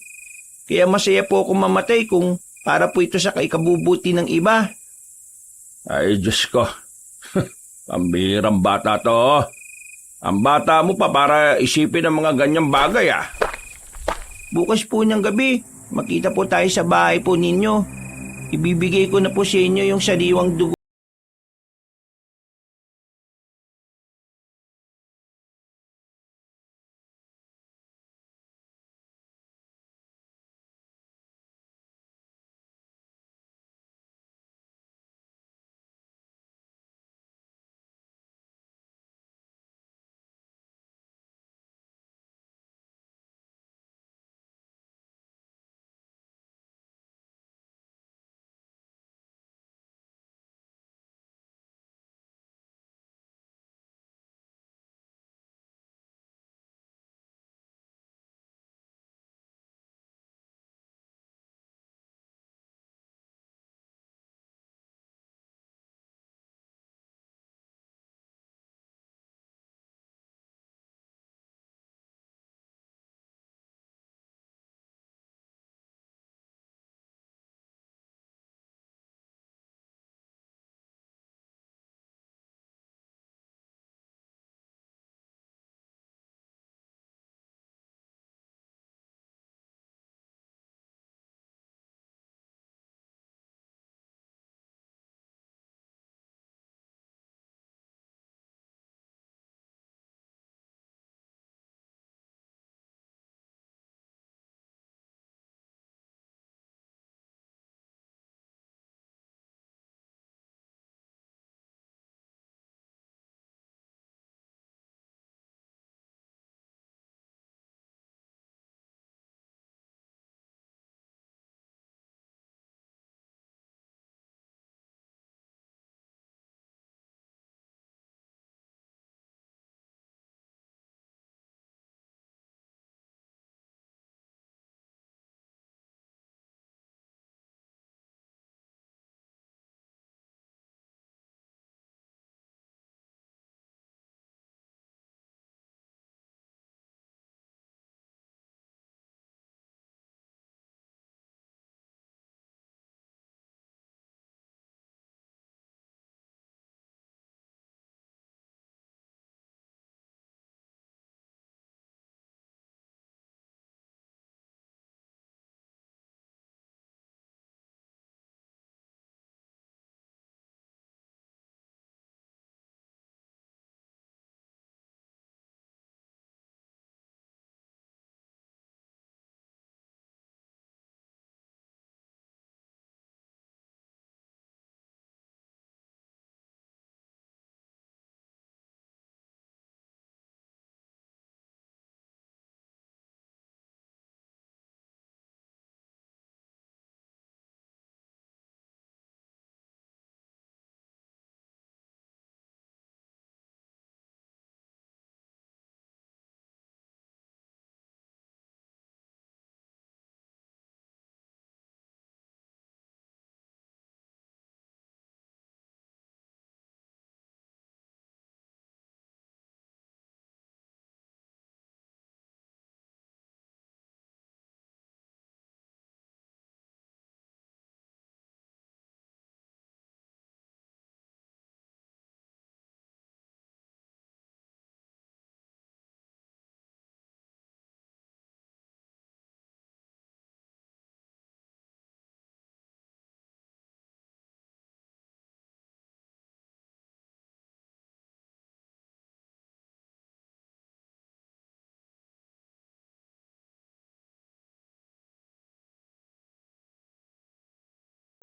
Kaya masaya po akong mamatay kung para po ito sa kaikabubuti ng iba. Ay, Diyos ko. Pambihirang bata to. Ang bata mo pa para isipin ang mga ganyang bagay ah. Bukas po ng gabi, makita po tayo sa bahay po ninyo. Ibibigay ko na po sa inyo yung sariwang dugo.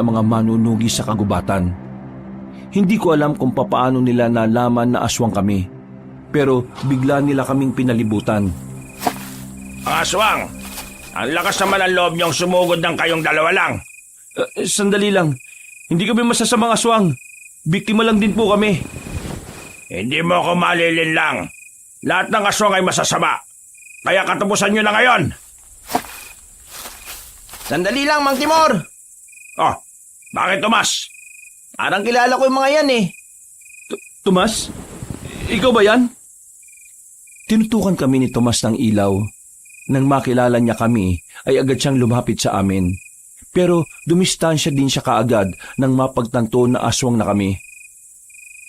ang mga manunugi sa kagubatan. Hindi ko alam kung papaano nila nalaman na aswang kami, pero bigla nila kaming pinalibutan. Ang aswang! Ang lakas naman ang loob niyong sumugod ng kayong dalawa lang. Sandali lang, hindi kami masasamang aswang. Biktima lang din po kami. Hindi mo ako malilinlang. Lahat ng aswang ay masasama. Kaya katapusan niyo na ngayon. Sandali lang, Mang Timor. Oh, bakit Tomas? Parang kilala ko yung mga yan eh. Tomas? Ikaw ba yan? Tinutukan kami ni Tomas ng ilaw. Nang makilala niya kami, ay agad siyang lumapit sa amin. Pero dumistansya din siya kaagad nang mapagtanto na aswang na kami.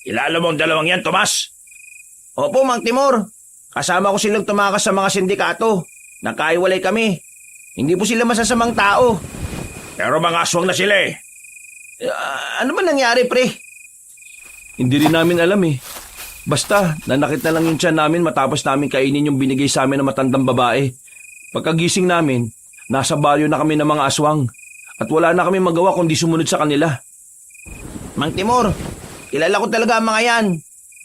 Kilala mo ang dalawang yan, Tomas? Opo, Mang Timor. Kasama ko silang tumakas sa mga sindikato. Nagkaiwalay kami. Hindi po sila masasamang tao. Pero mga aswang na sila eh. Ano ba nangyari, pre? Hindi rin namin alam eh. Basta, nanakit na lang yung tiyan namin matapos namin kainin yung binigay sa amin ng matandang babae. Pagkagising namin, nasa baryo na kami ng mga aswang. At wala na kami magawa kundi sumunod sa kanila. Mang Timor, kilala ko talaga ang mga yan.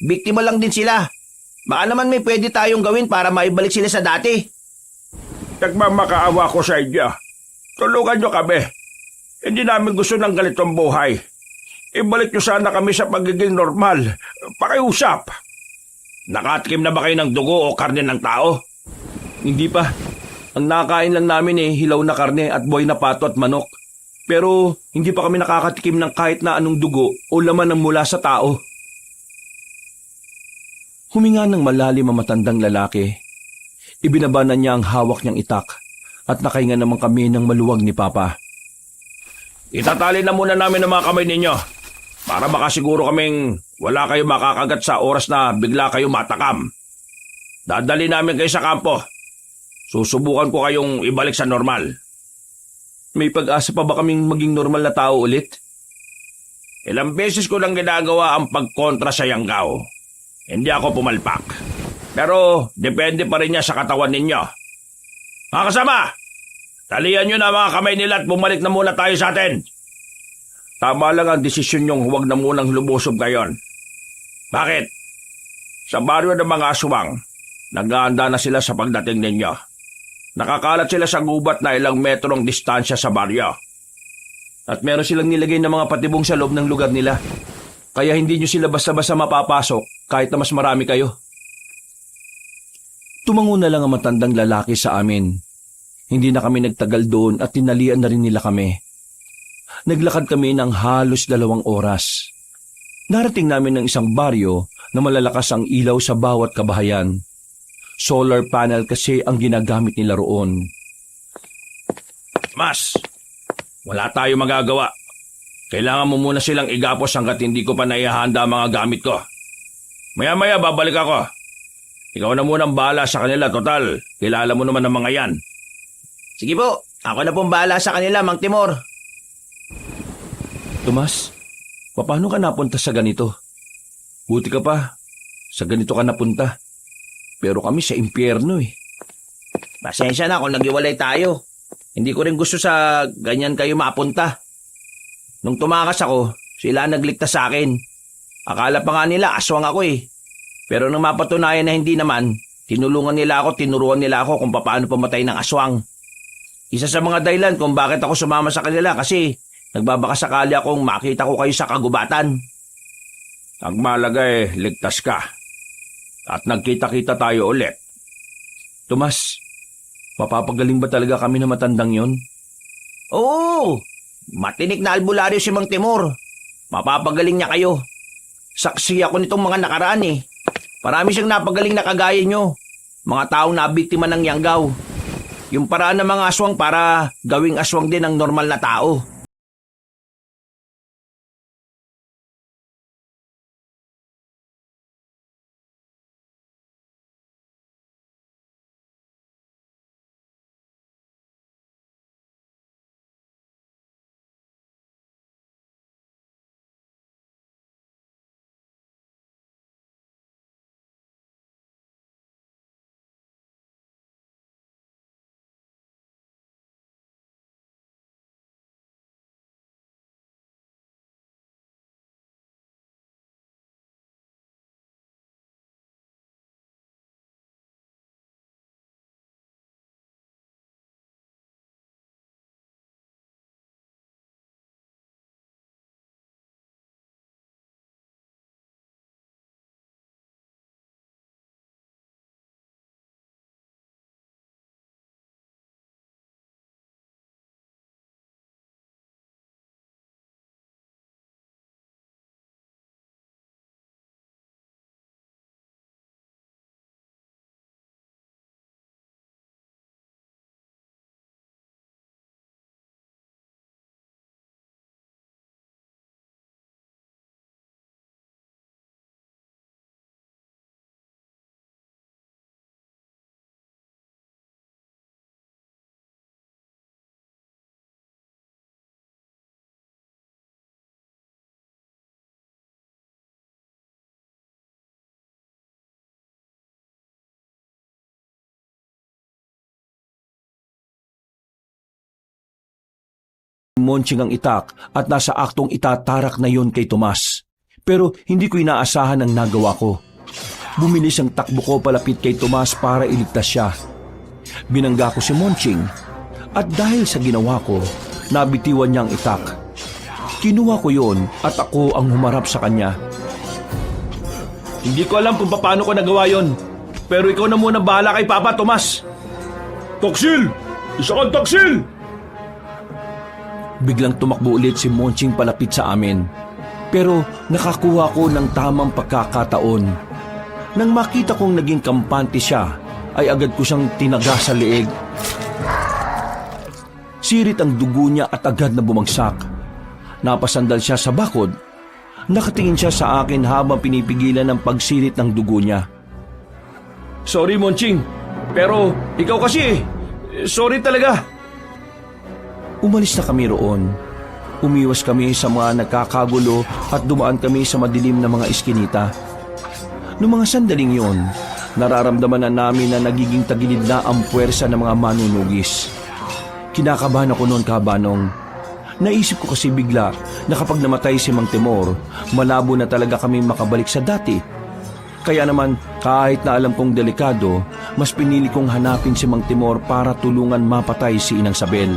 Biktima lang din sila. Baka naman may pwede tayong gawin para maibalik sila sa dati. Nagmamakaawa ko sa inyo. Tulungan niyo kami. Hindi namin gusto ng ganitong buhay. Ibalik niyo sana kami sa pagiging normal. Pakiusap. Nakatikim na ba kayo ng dugo o karne ng tao? Hindi pa. Ang nakain lang namin hilaw na karne at buhay na pato at manok. Pero hindi pa kami nakakatikim ng kahit na anong dugo o laman ng mula sa tao. Huminga ng malalim ang matandang lalaki. Ibinaba na niya ang hawak niyang itak at nakahinga naman kami ng maluwag ni Papa. Itatali na muna namin ang mga kamay ninyo para makasiguro kaming wala kayo makakagat sa oras na bigla kayo matakam. Dadali namin kayo sa kampo. Susubukan ko kayong ibalik sa normal. May pag-asa pa ba kaming maging normal na tao ulit? Ilang beses ko lang ginagawa ang pagkontra sa Yanggaw. Hindi ako pumalpak. Pero depende pa rin niya sa katawan ninyo. Mga kasama, talian nyo na mga kamay nila at bumalik na muna tayo sa atin. Tama lang ang desisyon nyong huwag na munang lumusob ngayon. Bakit? Sa baryo ng mga aswang, naghahanda na sila sa pagdating ninyo. Nakakalat sila sa gubat na ilang metrong distansya sa baryo. At meron silang nilagay na mga patibong sa loob ng lugar nila. Kaya hindi nyo sila basta-basta mapapasok kahit na mas marami kayo. Tumango na lang ang matandang lalaki sa amin. Hindi na kami nagtagal doon at tinalian na rin nila kami. Naglakad kami ng halos 2 oras. Narating namin ng isang baryo na malalakas ang ilaw sa bawat kabahayan. Solar panel kasi ang ginagamit nila roon. Mas, wala tayo magagawa. Kailangan mo muna silang igapos hanggat hindi ko pa naihahanda ang mga gamit ko. Maya-maya babalik ako. Ikaw na munang bahala sa kanila, total. Kilala mo naman ang mga yan. Sige po, ako na pong bahala sa kanila, Mang Timor. Tomas, paano ka napunta sa ganito? Buti ka pa, sa ganito ka napunta. Pero kami sa impyerno eh. Pasensya na kung naghiwalay tayo. Hindi ko rin gusto sa ganyan kayo mapunta. Nung tumakas ako, sila nagligtas sa akin. Akala pa nga nila aswang ako eh. Pero nung mapatunayan na hindi naman, tinuruan nila ako kung paano pumatay ng aswang. Isa sa mga dahilan kung bakit ako sumama sa kanila kasi nagbabakasakali akong makita ko kayo sa kagubatan. Ang mahalaga ligtas ka. At nagkita-kita tayo ulit. Tomas, mapapagaling ba talaga kami na matandang yon? Oo, matinik na albularyo si Mang Timor. Mapapagaling niya kayo. Saksi ako nitong mga nakaraan eh. Marami siyang napagaling na kagaya nyo. Mga taong nabiktima ng Yanggaw. Yung paraan ng mga aswang para gawing aswang din ang normal na tao. Monching ang itak at nasa aktong itatarak na yon kay Tomas. Pero hindi ko inaasahan ang nagawa ko. Bumilis ang takbo ko palapit kay Tomas para iligtas siya. Binangga ko si Monching at dahil sa ginawa ko, nabitiwan niya ang itak. Kinuha ko yon at ako ang humarap sa kanya. Hindi ko alam kung paano ko nagawa yon. Pero ikaw na muna bahala kay Papa, Tomas. Taksil! Isa kang taksil! Biglang tumakbo ulit si Monching palapit sa amin. Pero nakakuha ko ng tamang pagkakataon. Nang makita kong naging kampante siya, ay agad ko siyang tinaga sa leeg. Sirit ang dugo niya at agad na bumagsak. Napasandal siya sa bakod. Nakatingin siya sa akin habang pinipigilan ang pagsirit ng dugo niya. Sorry, Monching. Pero ikaw kasi sorry talaga. Umalis na kami roon. Umiwas kami sa mga nagkakagulo at dumaan kami sa madilim na mga iskinita. Noong mga sandaling yon, nararamdaman na namin na nagiging tagilid na ang puwersa ng mga manunugis. Kinakabahan ako noon, Kabanong. Naisip ko kasi bigla na kapag namatay si Mang Timor, malabo na talaga kami makabalik sa dati. Kaya naman, kahit na alam kong delikado, mas pinili kong hanapin si Mang Timor para tulungan mapatay si Inang Sabel.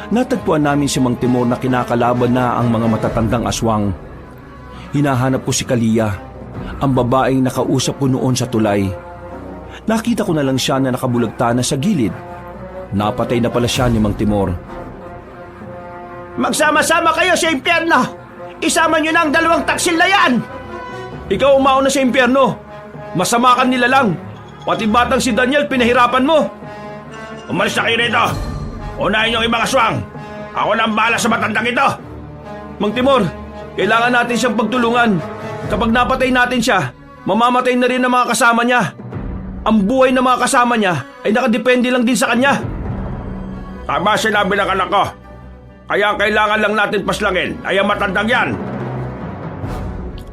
Natagpuan namin si Mang Timor na kinakalaban na ang mga matatandang aswang. Hinahanap ko si Kalia, ang babaeng nakausap ko noon sa tulay. Nakita ko na lang siya na nakabulagta na sa gilid. Napatay na pala siya ni Mang Timor. Magsama-sama kayo sa impyerno! Isama niyo na ang dalawang taksil na yan! Ikaw umauna sa impyerno. Masama ka nila lang. Pati batang si Daniel pinahirapan mo. Umalis na kayo rito. Unahin yung ibang aswang. Ako na ang bahala sa matandang ito. Mang Timor, kailangan natin siyang pagtulungan. Kapag napatay natin siya, mamamatay na rin ang mga kasama niya. Ang buhay ng mga kasama niya ay nakadepende lang din sa kanya. Tama sinabi ng anak ko. Kaya ang kailangan lang natin paslangin ay ang matandang yan.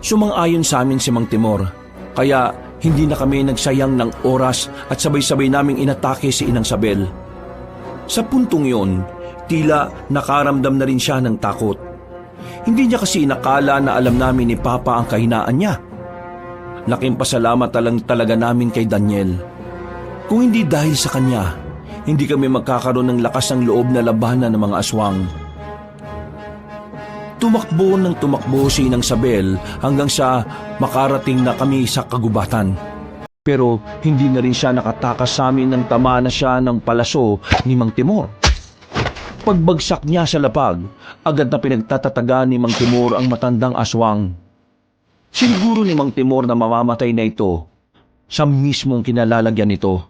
Sumang-ayon sa amin si Mang Timor, kaya hindi na kami nagsayang ng oras at sabay-sabay naming inatake si Inang Sabel. Sa puntong yon, tila nakaramdam na rin siya ng takot. Hindi niya kasi inakala na alam namin ni Papa ang kahinaan niya. Laking pasalamat lang talaga namin kay Daniel. Kung hindi dahil sa kanya, hindi kami magkakaroon ng lakas ng loob na labanan ng mga aswang. Tumakbo ng tumakbo si Inang Sabel hanggang sa makarating na kami sa kagubatan. Pero hindi na rin siya nakatakas sa amin nang tama na siya ng palaso ni Mang Timor. Pagbagsak niya sa lapag, agad na pinagtatataga ni Mang Timor ang matandang aswang. Siguro ni Mang Timor na mamamatay na ito sa mismong kinalalagyan nito.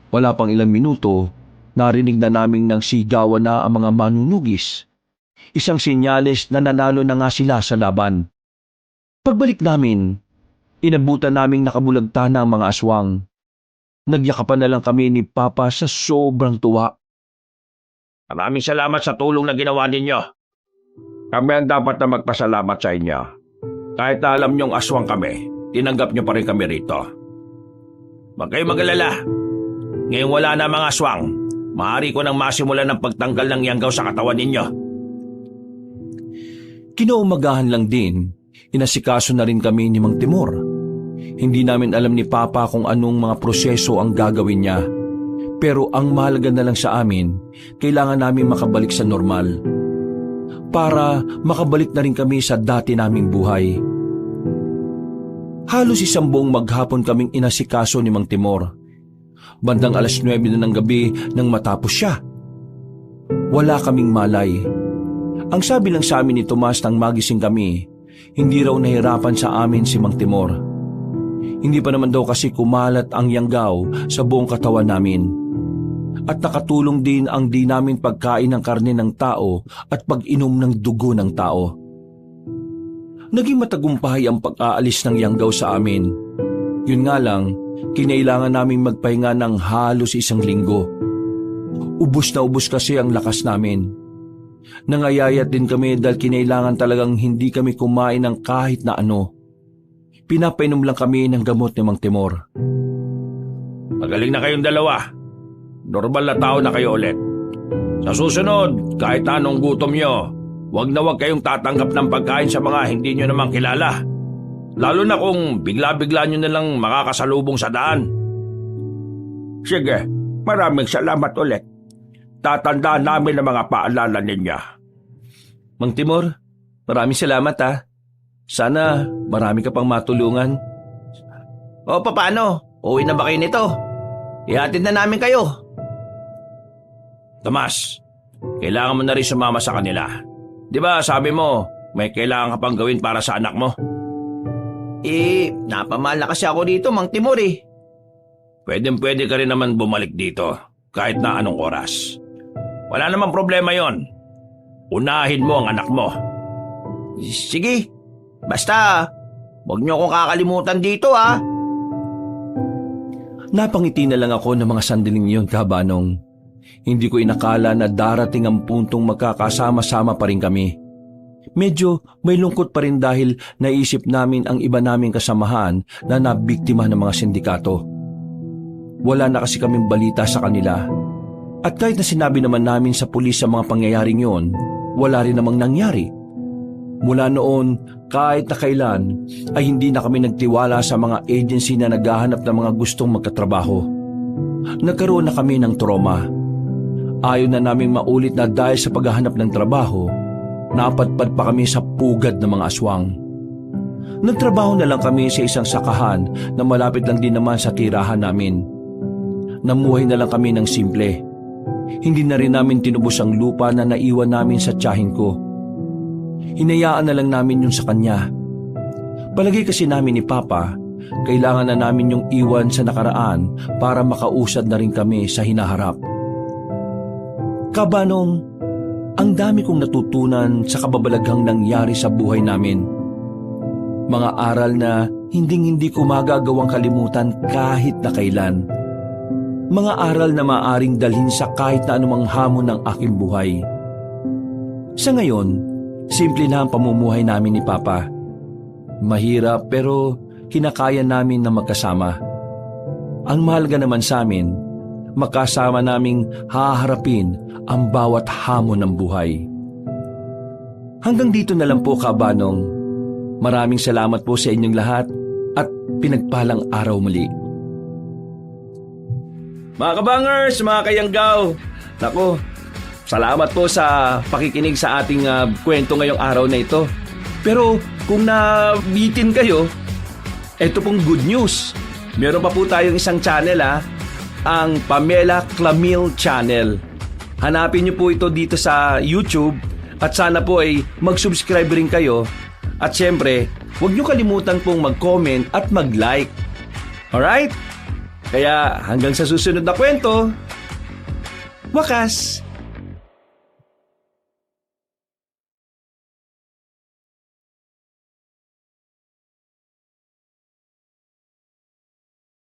Wala pang ilang minuto, narinig na naming nang sigawan na ang mga manunugis. Isang senyales na nanalo na nga sila sa laban. Pagbalik namin, inabutan naming nakabulagta na ang mga aswang. Nagyakapan na lang kami ni Papa sa sobrang tuwa. Maraming salamat sa tulong na ginawa ninyo. Kami ang dapat na magpasalamat sa inyo. Kahit na alam niyong aswang kami, tinanggap niyo pa rin kami rito. Huwag kayong mag-alala. Ngayong wala na mga aswang, maaari ko nang masimulan ng pagtanggal ng yanggaw sa katawan ninyo. Kinaumagahan lang din, inasikaso na rin kami ni Mang Timor. Hindi namin alam ni Papa kung anong mga proseso ang gagawin niya. Pero ang mahalaga na lang sa amin, kailangan namin makabalik sa normal. Para makabalik na rin kami sa dati naming buhay. Halos isang buong maghapon kaming inasikaso ni Mang Timor. Bandang 9:00 na ng gabi nang matapos siya. Wala kaming malay. Ang sabi lang sa amin ni Tomas nang magising kami, hindi raw nahirapan sa amin si Mang Timor. Hindi pa naman daw kasi kumalat ang yanggaw sa buong katawan namin. At nakatulong din ang di namin pagkain ng karne ng tao at pag-inom ng dugo ng tao. Naging matagumpay ang pag-aalis ng yanggaw sa amin. Yun nga lang, kinailangan namin magpahinga ng halos 1 linggo. Ubus na ubus kasi ang lakas namin. Nangayayat din kami dahil kinailangan talagang hindi kami kumain ng kahit na ano. Pinapainom lang kami ng gamot ni Mang Timor. Magaling na kayong dalawa. Normal na tao na kayo ulit. Sa susunod, kahit anong gutom nyo, wag na wag kayong tatanggap ng pagkain sa mga hindi nyo namang kilala. Lalo na kung bigla-bigla nyo nalang makakasalubong sa daan. Sige, maraming salamat ulit. Tatandaan namin ang mga paalala ninyo. Mang Timor, maraming salamat ha. Sana marami ka pang matulungan. O paano? Uwi na ba kayo nito? Ihatid na namin kayo. Tomas, kailangan mo na rin sumama sa kanila. Di ba sabi mo, may kailangan ka pang gawin para sa anak mo? Napamahal na kasi ako dito, Mang Timor eh. Pwede ka rin naman bumalik dito, kahit na anong oras. Wala namang problema yon. Unahin mo ang anak mo. Sige, basta huwag niyo akong kakalimutan dito ha. Napangiti na lang ako ng mga sandaling yun, Kabanong. Hindi ko inakala na darating ang puntong magkakasama-sama pa rin kami. Medyo may lungkot pa rin dahil naisip namin ang iba naming kasamahan na nabiktima ng mga sindikato. Wala na kasi kaming balita sa kanila. At kahit na sinabi naman namin sa pulis sa mga pangyayaring yon, wala rin namang nangyari. Mula noon, kahit na kailan, ay hindi na kami nagtiwala sa mga agency na naghahanap ng mga gustong magkatrabaho. Nagkaroon na kami ng trauma. Ayaw na naming maulit na dahil sa paghahanap ng trabaho, napadpad pa kami sa pugad ng mga aswang. Nagtrabaho na lang kami sa isang sakahan na malapit lang din naman sa tirahan namin. Namuhay na lang kami ng simple. Hindi na rin namin tinubos ang lupa na naiwan namin sa tiyahin ko. Hinayaan na lang namin yun sa kanya. Palagi kasi namin ni Papa, kailangan na namin yung iwan sa nakaraan para makausad na rin kami sa hinaharap. Kabanong, ang dami kong natutunan sa kababalaghang nangyari sa buhay namin. Mga aral na hinding-hindi ko magagawang kalimutan kahit na kailan. Mga aral na maaring dalhin sa kahit na anumang hamon ng aking buhay. Sa ngayon, simple na ang pamumuhay namin ni Papa. Mahirap pero kinakaya namin na magkasama. Ang mahalaga naman sa amin, makasama naming haharapin ang bawat hamon ng buhay. Hanggang dito na lang po, Kabanong. Maraming salamat po sa inyong lahat at pinagpalang araw muli. Mga kabangers, mga kayanggaw, naku, salamat po sa pakikinig sa ating kwento ngayong araw na ito. Pero kung nabitin kayo, ito pong good news. Meron pa po tayong isang channel ang Pamela Clamil Channel. Hanapin niyo po ito dito sa YouTube at sana po ay mag-subscribe rin kayo. At syempre, huwag niyo kalimutan pong mag-comment at mag-like. Alright? Kaya hanggang sa susunod na kwento, wakas!